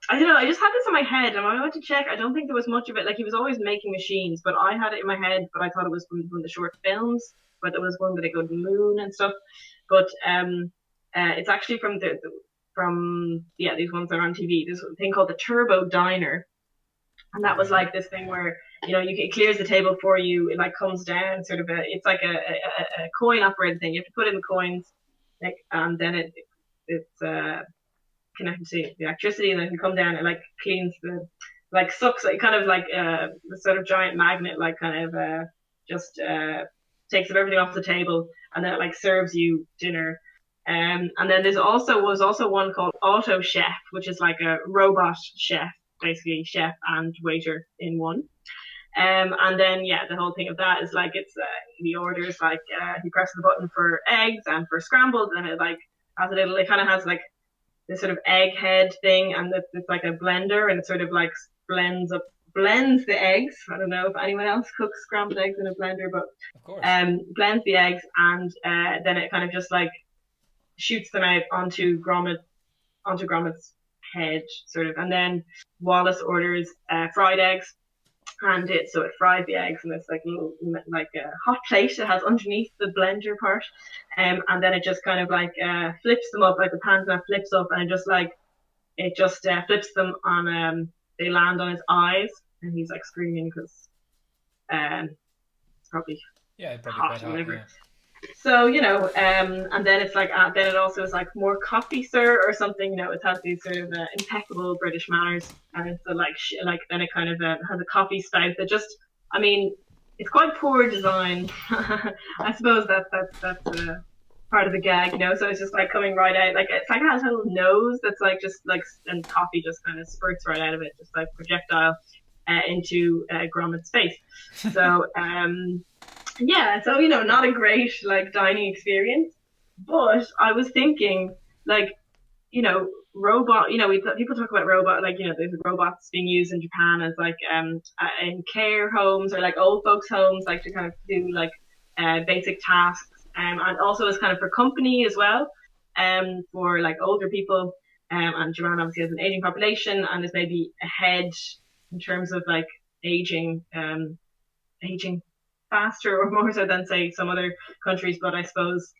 I don't know. I just had this in my head, and when I went to check, I don't think there was much of it. Like he was always making machines, but I had it in my head, but I thought it was from the short films. But there was one where they go to the moon and stuff. But it's actually from from yeah, these ones that are on TV. There's a thing called the Turbo Diner, and that was Okay. like this thing where it clears the table for you. It like comes down, sort of it's like a coin operated thing. You have to put in the coins, like then it's connected to the electricity, and then you come down and like cleans like sucks it kind of like the sort of giant magnet, like kind of just takes everything off the table, and then it like serves you dinner. And then was also one called Auto Chef, which is like a robot chef, basically chef and waiter in one. And then yeah, the whole thing of that is like it's he orders like he presses the button for eggs and for scrambled, and it like has a little. It kind of has like this sort of egg head thing, and it's like a blender, and it sort of like blends the eggs. I don't know if anyone else cooks scrambled eggs in a blender, but Of course. blends the eggs, and then it kind of just like shoots them out onto Gromit's head, sort of, and then Wallace orders fried eggs, and it fries the eggs, and it's like like a hot plate it has underneath the blender part, and then it just kind of like flips them up, like the pan kind of flips up, and it just flips them on they land on his eyes, and he's like screaming because it's probably Yeah, probably quite hot or hot. whatever. Yeah. So and then it's like then it also is like more coffee, sir, or something. It has these sort of impeccable British manners, and it's like then it kind of has a coffee spout that just, I mean, it's quite poor design. I suppose that's part of the gag. So it's just like coming right out, like it's like it has a little nose that's like just like, and coffee just kind of spurts right out of it, just like projectile into Gromit's face. So yeah, so not a great like dining experience, but I was thinking like robot. People talk about robot, like there's robots being used in Japan as like in care homes or like old folks homes, like to kind of do like basic tasks, and also as kind of for company as well, for like older people, and Japan obviously has an aging population and is maybe ahead in terms of like aging, aging faster or more so than say some other countries. But I suppose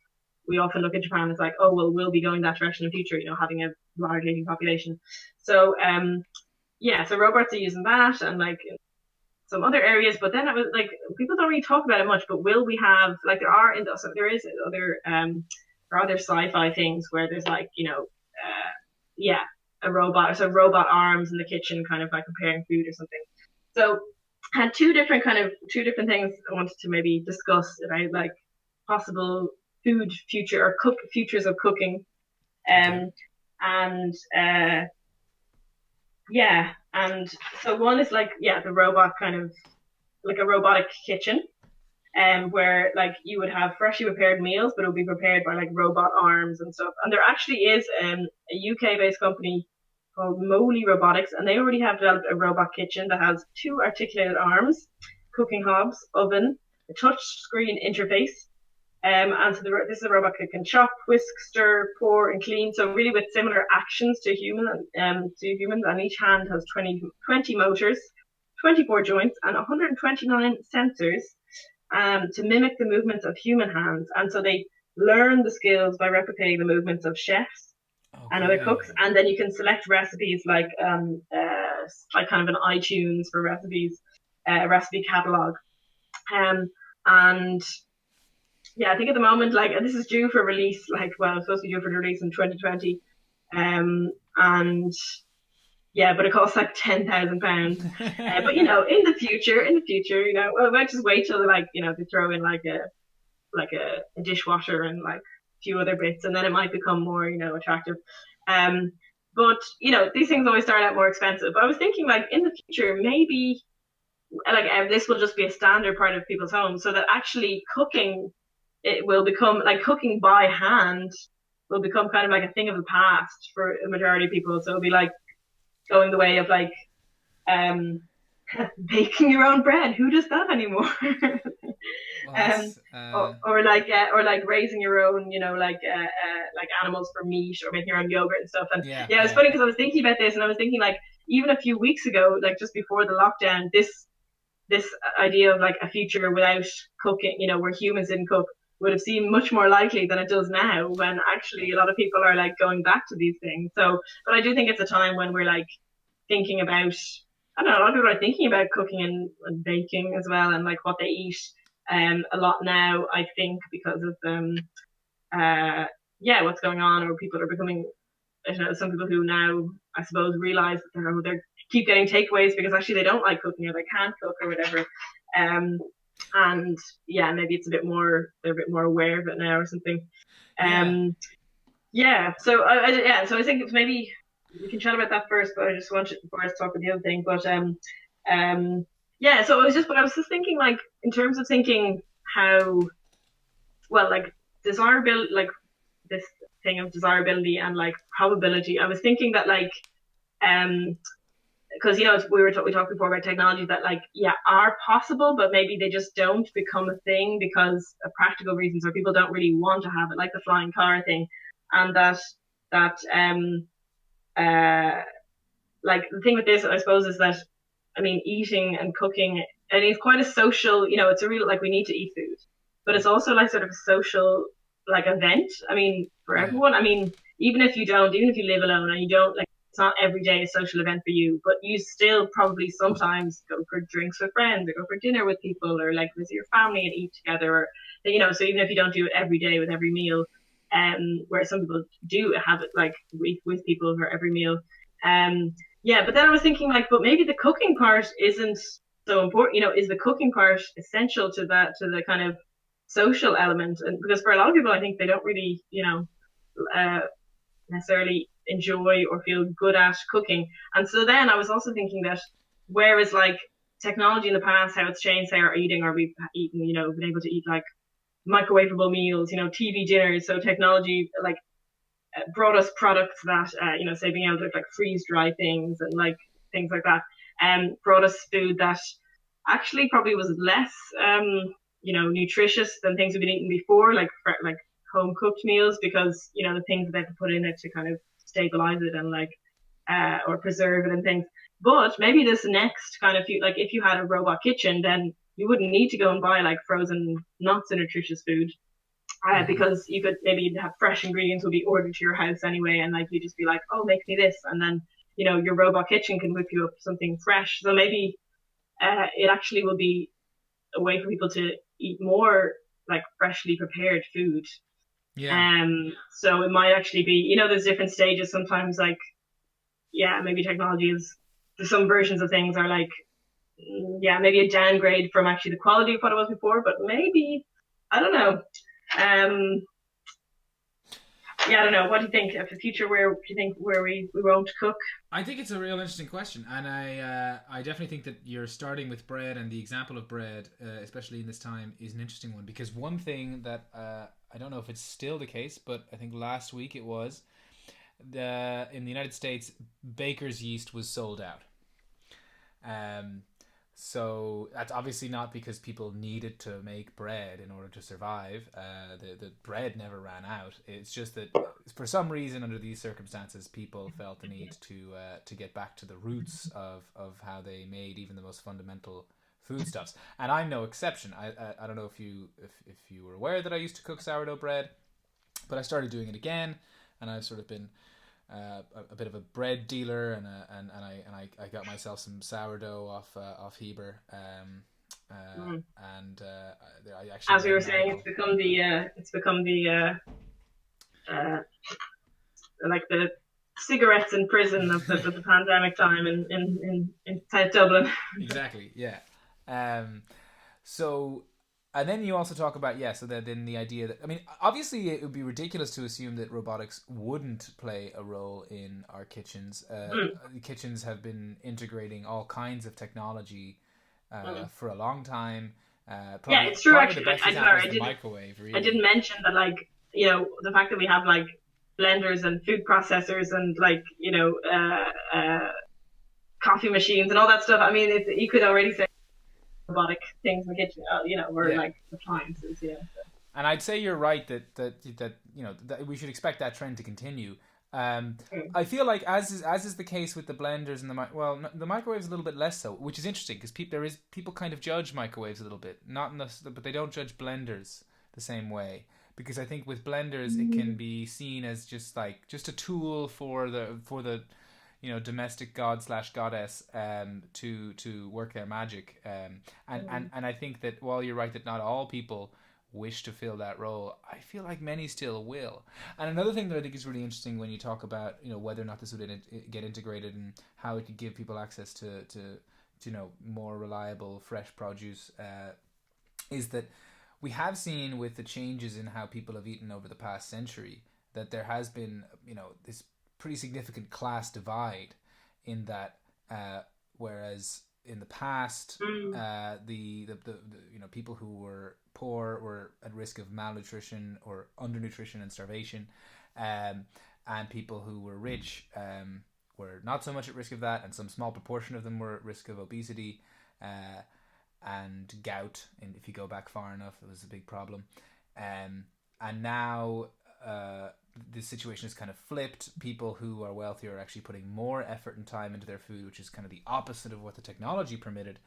we often look at Japan as like, oh well, we'll be going that direction in the future, having a large aging population. So yeah, so robots are using that and like some other areas, but then it was like people don't really talk about it much. But will we have like there is other there are other sci-fi things where there's like yeah, a robot, so robot arms in the kitchen, kind of like preparing food or something. So I had two different things I wanted to maybe discuss about like possible food future or futures of cooking. Okay. And yeah, and so one is like the robot, kind of like a robotic kitchen, where like you would have freshly prepared meals, but it would be prepared by like robot arms and stuff. And there actually is a UK based company called Moley Robotics, and they already have developed a robot kitchen that has two articulated arms, cooking hobs, oven, a touch screen interface, And so this is a robot that can chop, whisk, stir, pour, and clean. So really with similar actions to humans, and each hand has 20 motors, 24 joints, and 129 sensors to mimic the movements of human hands. And so they learn the skills by replicating the movements of chefs and other cooks. Okay. And then you can select recipes like kind of an iTunes for recipes, a recipe catalog. Um, and yeah, I think at the moment, like, and this is due for release, like, well, it's supposed to be due for release in 2020. And yeah, but it costs like £10,000. But in the future, well, I might just wait till like, they throw in like a dishwasher and like a few other bits, and then it might become more, attractive. Um, but these things always start out more expensive. But I was thinking, like, in the future, maybe like this will just be a standard part of people's homes, so that actually cooking it will become like cooking by hand will become kind of like a thing of the past for a majority of people. So it'll be like going the way of like um baking your own bread. Who does that anymore? Well, um that's or like raising your own, like animals for meat, or making your own yogurt and stuff. And yeah, yeah, it's yeah, funny because I was thinking about this, and I was thinking, like, even a few weeks ago, like just before the lockdown, this idea of like a future without cooking, where humans didn't cook, would have seemed much more likely than it does now, when actually a lot of people are like going back to these things. So, but I do think it's a time when we're like thinking about, I don't know, a lot of people are thinking about cooking and baking as well, and like what they eat a lot now, I think, because of uh yeah, what's going on, or people are becoming, I don't know, some people who now, I suppose, realize that they're keep getting takeaways because actually they don't like cooking, or they can't cook, or whatever. Um, and yeah, maybe it's a bit more, they're a bit more aware of it now or something. yeah. Um, yeah. So yeah. So I think it's maybe we can chat about that first, but I just wanted before I talk about the other thing. But yeah. So I was just thinking, like, in terms of thinking how well, like, desirability, like this thing of desirability and like probability. I was thinking that, like, um because we talked before about technologies that, like, yeah, are possible, but maybe they just don't become a thing because of practical reasons, or people don't really want to have it, like the flying car thing. And that uh like, the thing with this, I suppose, is that, I mean, eating and cooking, and it's quite a social, it's a real, like, we need to eat food, but it's also like sort of a social, like, event. I mean, for Yeah. everyone. I mean, even if you live alone and you don't, like, it's not every day a social event for you, but you still probably sometimes go for drinks with friends, or go for dinner with people, or like visit your family and eat together, or so even if you don't do it every day with every meal, where some people do have it like with people for every meal. Yeah, but then I was thinking, like, but maybe the cooking part isn't so important. Is the cooking part essential to that, to the kind of social element? And because for a lot of people, I think they don't really, uh, necessarily enjoy or feel good at cooking. And so then I was also thinking that, whereas like technology in the past, how it's changed our eating, or we've eaten, been able to eat like microwavable meals, TV dinners. So technology, like, brought us products that, say, being able to like freeze dry things and like things like that, brought us food that actually probably was less, nutritious than things we've been eating before, like home cooked meals, because the things that they have to put in it to kind of stabilize it and like, or preserve it and things. But maybe this next kind of, like, if you had a robot kitchen, then you wouldn't need to go and buy like frozen, not so nutritious food, Hmm. because you could maybe have fresh ingredients will be ordered to your house anyway, and like you just be like, oh, make me this, and then your robot kitchen can whip you up something fresh. So maybe it actually will be a way for people to eat more like freshly prepared food. Yeah. So it might actually be, there's different stages sometimes, like, yeah, maybe technology is, some versions of things are like, yeah, maybe a downgrade from actually the quality of what it was before, but maybe, I don't know. Um, yeah, I don't know. What do you think of the future? Where do you think where we won't cook? I think it's a real interesting question, and I definitely think that you're starting with bread, and the example of bread, especially in this time, is an interesting one, because one thing that I don't know if it's still the case, but I think last week it was, in the United States, baker's yeast was sold out. Um, So that's obviously not because people needed to make bread in order to survive. The bread never ran out. It's just that for some reason, under these circumstances, people felt the need to get back to the roots of how they made even the most fundamental foodstuffs. And I'm no exception. I don't know if you were aware that I used to cook sourdough bread, but I started doing it again, and I've sort of been a bit of a bread dealer, and I got myself some sourdough off Heber, and I actually, as we were saying, it's become the like the cigarettes in prison of the pandemic time in South Dublin. Exactly, yeah. So, and then you also talk about, so then the idea that, I mean, obviously it would be ridiculous to assume that robotics wouldn't play a role in our kitchens. Kitchens have been integrating all kinds of technology for a long time. Probably, it's true. Actually, the best example is the microwave. Really. I didn't mention that, like, you know, the fact that we have like blenders and food processors and like, you know, coffee machines and all that stuff. I mean, you could already say robotic things in the kitchen, you know, or like appliances, And I'd say you're right that you know that we should expect that trend to continue. I feel like as is the case with the blenders and the microwaves a little bit less so, which is interesting because people kind of judge microwaves a little bit, but they don't judge blenders the same way, because I think with blenders it can be seen as just a tool for the you know, domestic god / goddess to work their magic, and I think that while you're right that not all people wish to fill that role, I feel like many still will. And another thing that I think is really interesting when you talk about, you know, whether or not this would get integrated and how it could give people access to you know, more reliable fresh produce, is that we have seen with the changes in how people have eaten over the past century that there has been, you know, this pretty significant class divide in that whereas in the past the you know, people who were poor were at risk of malnutrition or undernutrition and starvation, and people who were rich were not so much at risk of that, and some small proportion of them were at risk of obesity and gout, and if you go back far enough it was a big problem, and now the situation is kind of flipped. People who are wealthier are actually putting more effort and time into their food, which is kind of the opposite of what the technology permitted.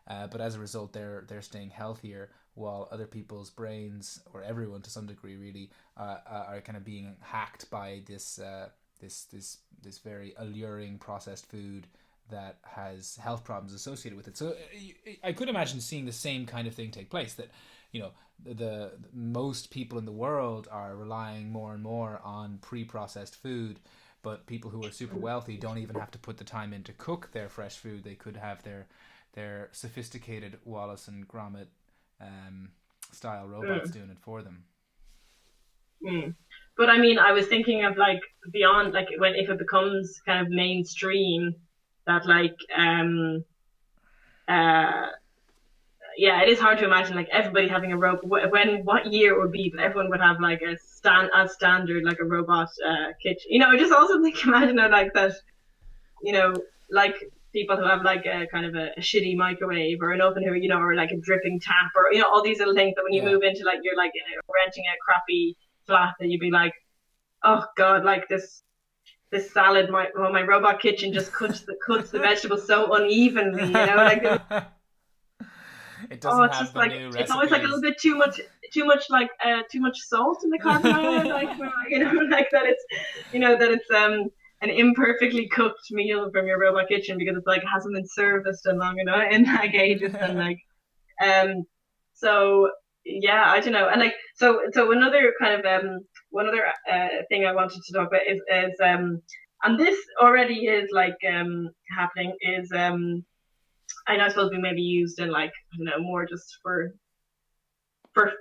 But as a result, they're staying healthier, while other people's brains, or everyone to some degree, really, are kind of being hacked by this very alluring processed food that has health problems associated with it. So I could imagine seeing the same kind of thing take place. That, you know, the most people in the world are relying more and more on pre-processed food, but people who are super wealthy don't even have to put the time in to cook their fresh food. They could have their sophisticated Wallace and Gromit style robots doing it for them. But I mean, I was thinking of like beyond, like if it becomes kind of mainstream, that like it is hard to imagine like everybody having a robot. What year it would be that everyone would have like a standard like a robot kitchen. You know, I just also think, imagine how like that, you know, like people who have like a kind of a shitty microwave or an oven, who, you know, or like a dripping tap, or, you know, all these little things that when you move into, like, you're like, you know, renting a crappy flat, that you'd be like, oh god, like this salad, my robot kitchen just cuts the vegetables so unevenly, you know, like it doesn't it's have just the like new it's recipes. always like a little bit too much like too much salt in the carbonara, like, you know, like that it's, you know, that it's an imperfectly cooked meal from your robot kitchen because it's like, it hasn't been serviced in long enough, in like ages, and like so yeah, I don't know. And like so another kind of one other thing I wanted to talk about is and this already is like happening, is I know, I suppose we maybe used in like, I don't know, more just for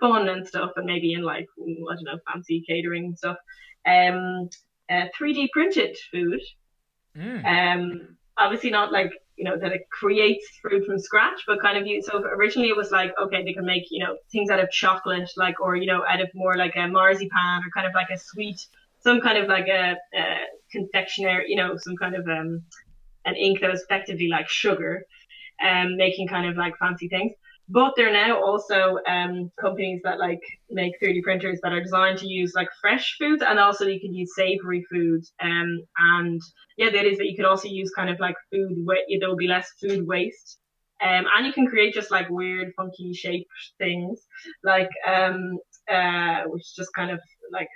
fun and stuff, and maybe in like, I don't know, fancy catering and stuff. 3D printed food. Obviously not like, you know, that it creates food from scratch, but kind of so originally it was like, okay, they can make, you know, things out of chocolate, like, or, you know, out of more like a marzipan, or kind of like a sweet, some kind of like a confectionery, you know, some kind of an ink that was effectively like sugar. making kind of like fancy things. But there are now also companies that like make 3D printers that are designed to use like fresh foods, and also you can use savory food. And yeah, that is that you can also use kind of like food where there will be less food waste. And you can create just like weird, funky shaped things, like which is just kind of like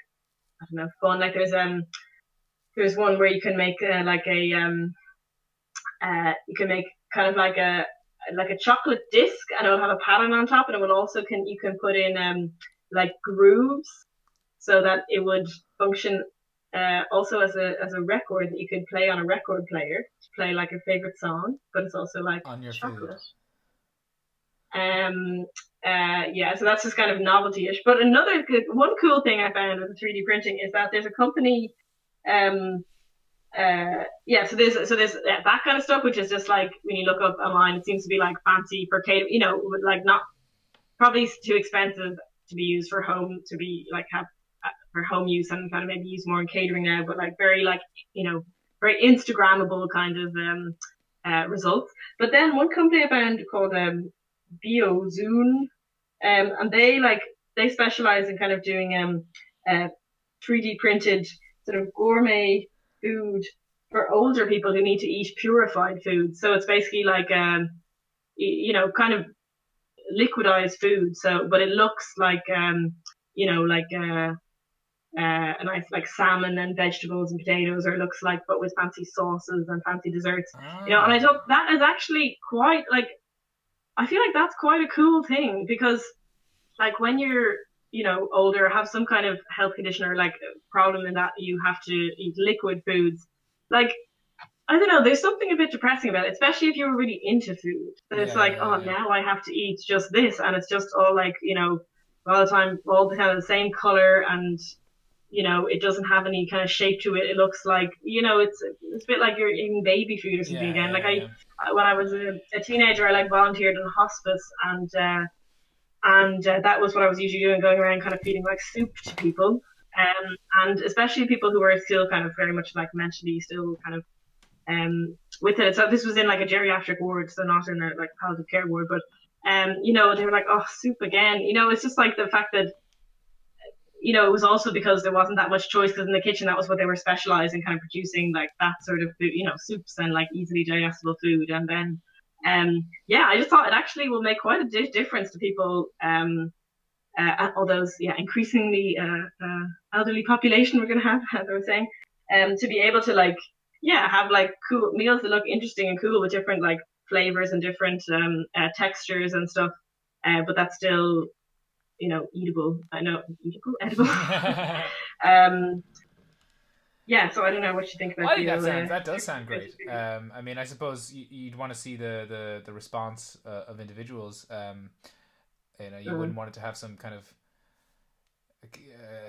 I don't know, fun. Like there's one where you can make like a you can make kind of like a chocolate disc, and it will have a pattern on top, and it will also can you can put in like grooves so that it would function also as a record that you could play on a record player to play like a favorite song, but it's also like On your food. chocolate. Yeah, so that's just kind of novelty-ish. But one cool thing I found with 3D printing is that there's a company, um, yeah, so there's that kind of stuff, which is just like when you look up online, it seems to be like fancy for catering, like not probably too expensive to be used for home to be like have for home use and kind of maybe use more in catering now, but like very like very Instagrammable kind of results. But then one company I found called BioZoon, and they specialize in kind of doing 3D printed sort of gourmet food for older people who need to eat purified food. So it's basically like kind of liquidized food. So, but it looks like like a nice like salmon and vegetables and potatoes, or it looks like but with fancy sauces and fancy desserts. And I thought that is actually quite like I feel like that's quite a cool thing because like when you're older, have some kind of health condition or like problem in that you have to eat liquid foods, like I don't know, there's something a bit depressing about it, especially if you were really into food. That it's like, oh, now I have to eat just this, and it's just all like all the kind of the same color, and it doesn't have any kind of shape to it. It looks like it's a bit like you're eating baby food or something again. Like when I was a teenager, I like volunteered in a hospice, and that was what I was usually doing, going around kind of feeding like soup to people, and especially people who were still kind of very much like mentally still kind of with it. So this was in like a geriatric ward, so not in a like palliative care ward, but they were like, oh, soup again. It's just like the fact that it was also because there wasn't that much choice, because in the kitchen that was what they were specialized in, kind of producing like that sort of food, soups and like easily digestible food. And then I just thought it actually will make quite a difference to people, all those increasingly elderly population we're going to have, as I was saying, to be able to like have like cool meals that look interesting and cool with different like flavors and different textures and stuff, but that's still eatable. I know, eatable, edible. So I don't know what you think about. I think that does sound great. I mean, I suppose you'd want to see the response of individuals. You wouldn't want it to have some kind of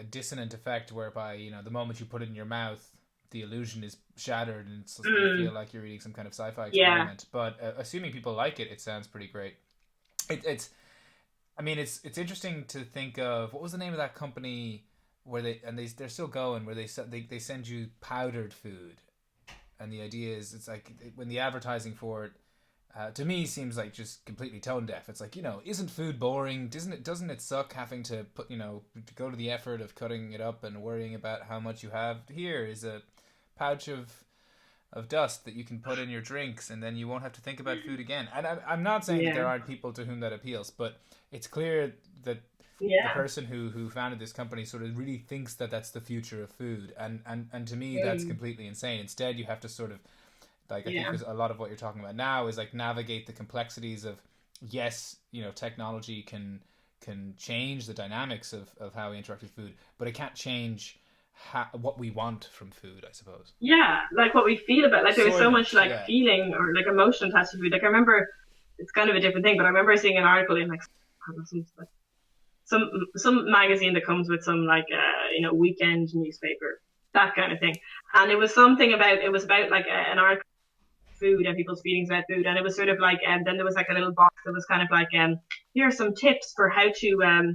dissonant effect whereby the moment you put it in your mouth, the illusion is shattered and it's you feel like you're eating some kind of sci-fi experiment. But assuming people like it, it sounds pretty great. It's interesting to think of, what was the name of that company where they're still going, where they send you powdered food, and the idea is it's like when the advertising for it to me seems like just completely tone deaf. It's like, isn't food boring? Doesn't it suck having to put to go to the effort of cutting it up and worrying about how much you have? Here is a pouch of dust that you can put in your drinks, and then you won't have to think about food again. And I'm not saying that there aren't people to whom that appeals, but it's clear that the person who founded this company sort of really thinks that that's the future of food, and to me that's completely insane. Instead, you have to sort of like I think a lot of what you're talking about now is like navigate the complexities of technology can change the dynamics of how we interact with food, but it can't change what we want from food, I suppose. Yeah, like what we feel about, like there was so much like feeling or like emotion attached to food. Like I remember, it's kind of a different thing, but I remember seeing an article in like some magazine that comes with some like weekend newspaper, that kind of thing, and it was about like an article food and people's feelings about food, and it was sort of like then there was like a little box that was kind of like here are some tips for how to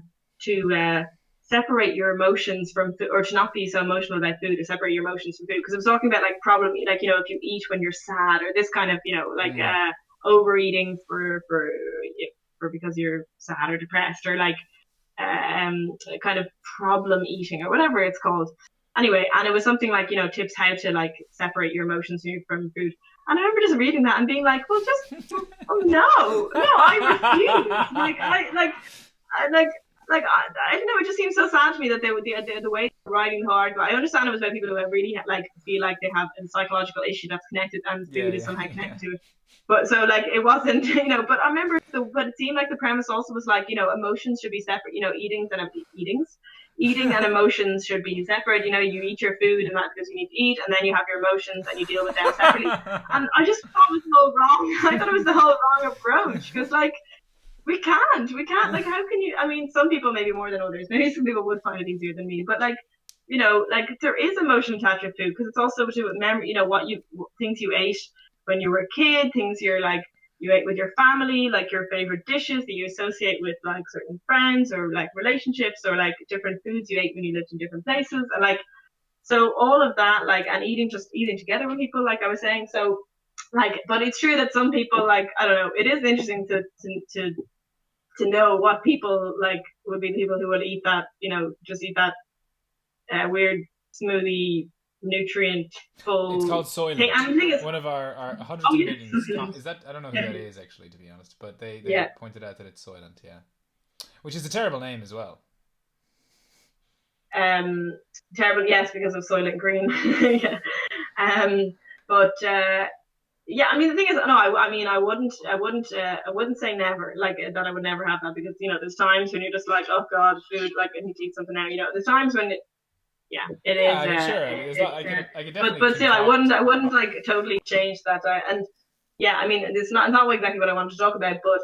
separate your emotions from food, or to not be so emotional about food, or separate your emotions from food, because I was talking about like problem, like if you eat when you're sad, or this kind of overeating for because you're sad or depressed, or like kind of problem eating or whatever it's called. Anyway, and it was something like, tips how to like separate your emotions from food. And I remember just reading that and being like, well, just, oh no, I refuse. I don't know. It just seems so sad to me that they would the way they're writing the article. I understand it was about people who have really like feel like they have a psychological issue that's connected, and food is somehow connected to it. But so like it wasn't, But I remember, but it seemed like the premise also was like, emotions should be separate. Eating and emotions should be separate. You eat your food, and that's because you need to eat, and then you have your emotions and you deal with them separately. And I just thought it was the whole wrong. I thought it was the whole wrong approach, because like we can't. Like, how can you? I mean, some people maybe more than others. Maybe some people would find it easier than me, but like, like there is emotion attached to food, because it's also to do with memory. Things you ate when you were a kid, things you ate with your family, like your favorite dishes that you associate with like certain friends or like relationships, or like different foods you ate when you lived in different places, and like so all of that, like, and eating together with people, like I was saying. So like, but it's true that some people, like, I don't know, it is interesting to know what people like would be the people who will eat that, just eat that weird smoothie nutrient full. It's called Soylent. Thing. And the thing is, one of our hundreds of millions. Is that, I don't know who that is actually, to be honest, but they pointed out that it's Soylent, which is a terrible name as well. Terrible, yes, because of Soylent Green. Yeah. But I mean, the thing is, no, I wouldn't say never, like that I would never have that, because there's times when you're just like, oh God, food, like I need to eat something now. There's times when it is. I mean, sure. I could definitely. But still, I wouldn't like totally change that. And I mean, it's not exactly what I wanted to talk about, but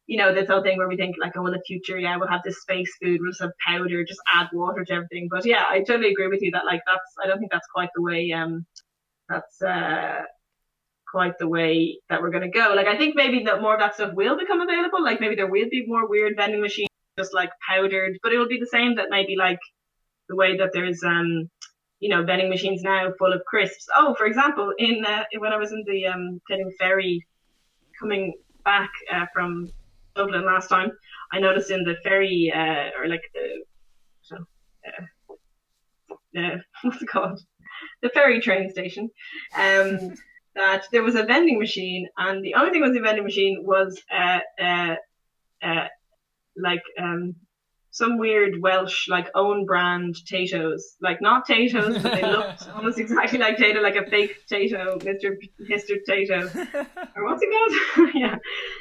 this whole thing where we think like, oh, in the future, we'll have this space food, we'll just have powder, just add water to everything. But I totally agree with you that like I don't think that's quite the way. That's quite the way that we're going to go. Like, I think maybe that more of that stuff will become available. Like, maybe there will be more weird vending machines, just like powdered, but it will be the same that maybe like the way that there's vending machines now full of crisps. Oh, for example, in when I was in the Penning ferry coming back from Dublin last time, I noticed in the ferry or like the what's it called, the ferry train station, that there was a vending machine, and the only thing was the vending machine was like some weird Welsh like own brand potatoes, like not potatoes, but they looked almost exactly like potato, like a fake potato, Mr. Potato, or what's it called? Yeah,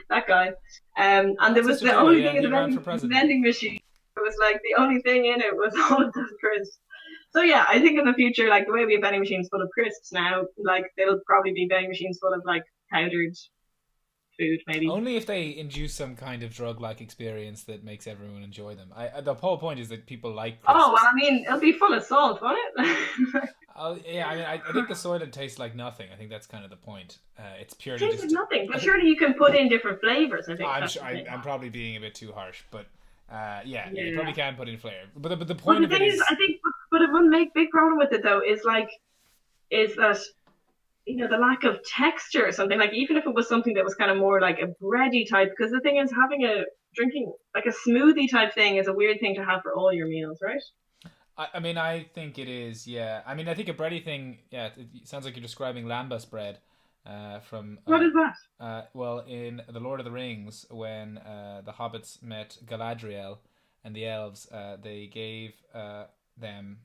that guy. And there was the only thing in the vending machine. It was like the only thing in it was all of those crisps. So I think in the future, like the way we have vending machines full of crisps now, like there'll probably be vending machines full of like powdered food, maybe. Only if they induce some kind of drug-like experience that makes everyone enjoy them. The whole point is that people like crisps. Oh, well, I mean, it'll be full of salt, won't it? I mean, I think the Soylent tastes like nothing. I think that's kind of the point. It's purely tastes like nothing, but surely you can put in different flavors. I think. I'm probably being a bit too harsh, but you probably can put in flavor. But the point of it is, I think, but it wouldn't make big problem with it though. Is that the lack of texture or something, like even if it was something that was kind of more like a bready type, because the thing is, drinking like a smoothie type thing is a weird thing to have for all your meals, right? I mean, I think it is, yeah. I mean, I think a bready thing, it sounds like you're describing lambas bread from... what is that? Well, in The Lord of the Rings, when the hobbits met Galadriel and the elves, they gave them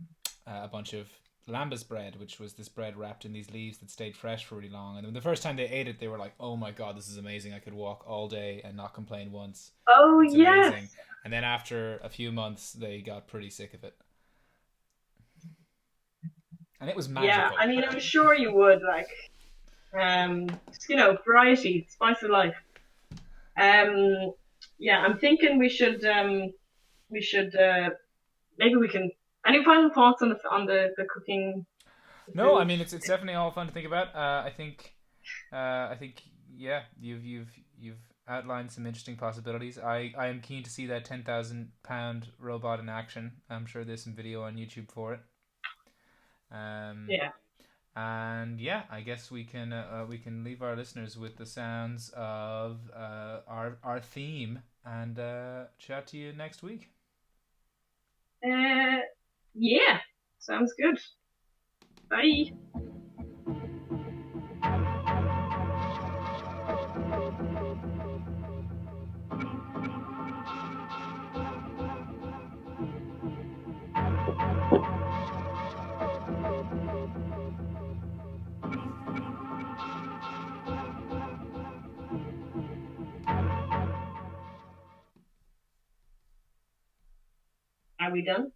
a bunch of lambas bread, which was this bread wrapped in these leaves that stayed fresh for really long. And the first time they ate it, they were like, oh my God, this is amazing. I could walk all day and not complain once. Oh, yes. Amazing. And then after a few months, they got pretty sick of it. And it was magical. Yeah, I mean, I'm sure you would, like, variety, spice of life. I'm thinking we should, maybe we can, any final thoughts on the cooking? No, I mean, it's definitely all fun to think about. I think, you've outlined some interesting possibilities. I am keen to see that 10,000-pound robot in action. I'm sure there's some video on YouTube for it. And yeah, I guess we can leave our listeners with the sounds of our theme, and chat to you next week. Yeah, sounds good. Bye. Are we done?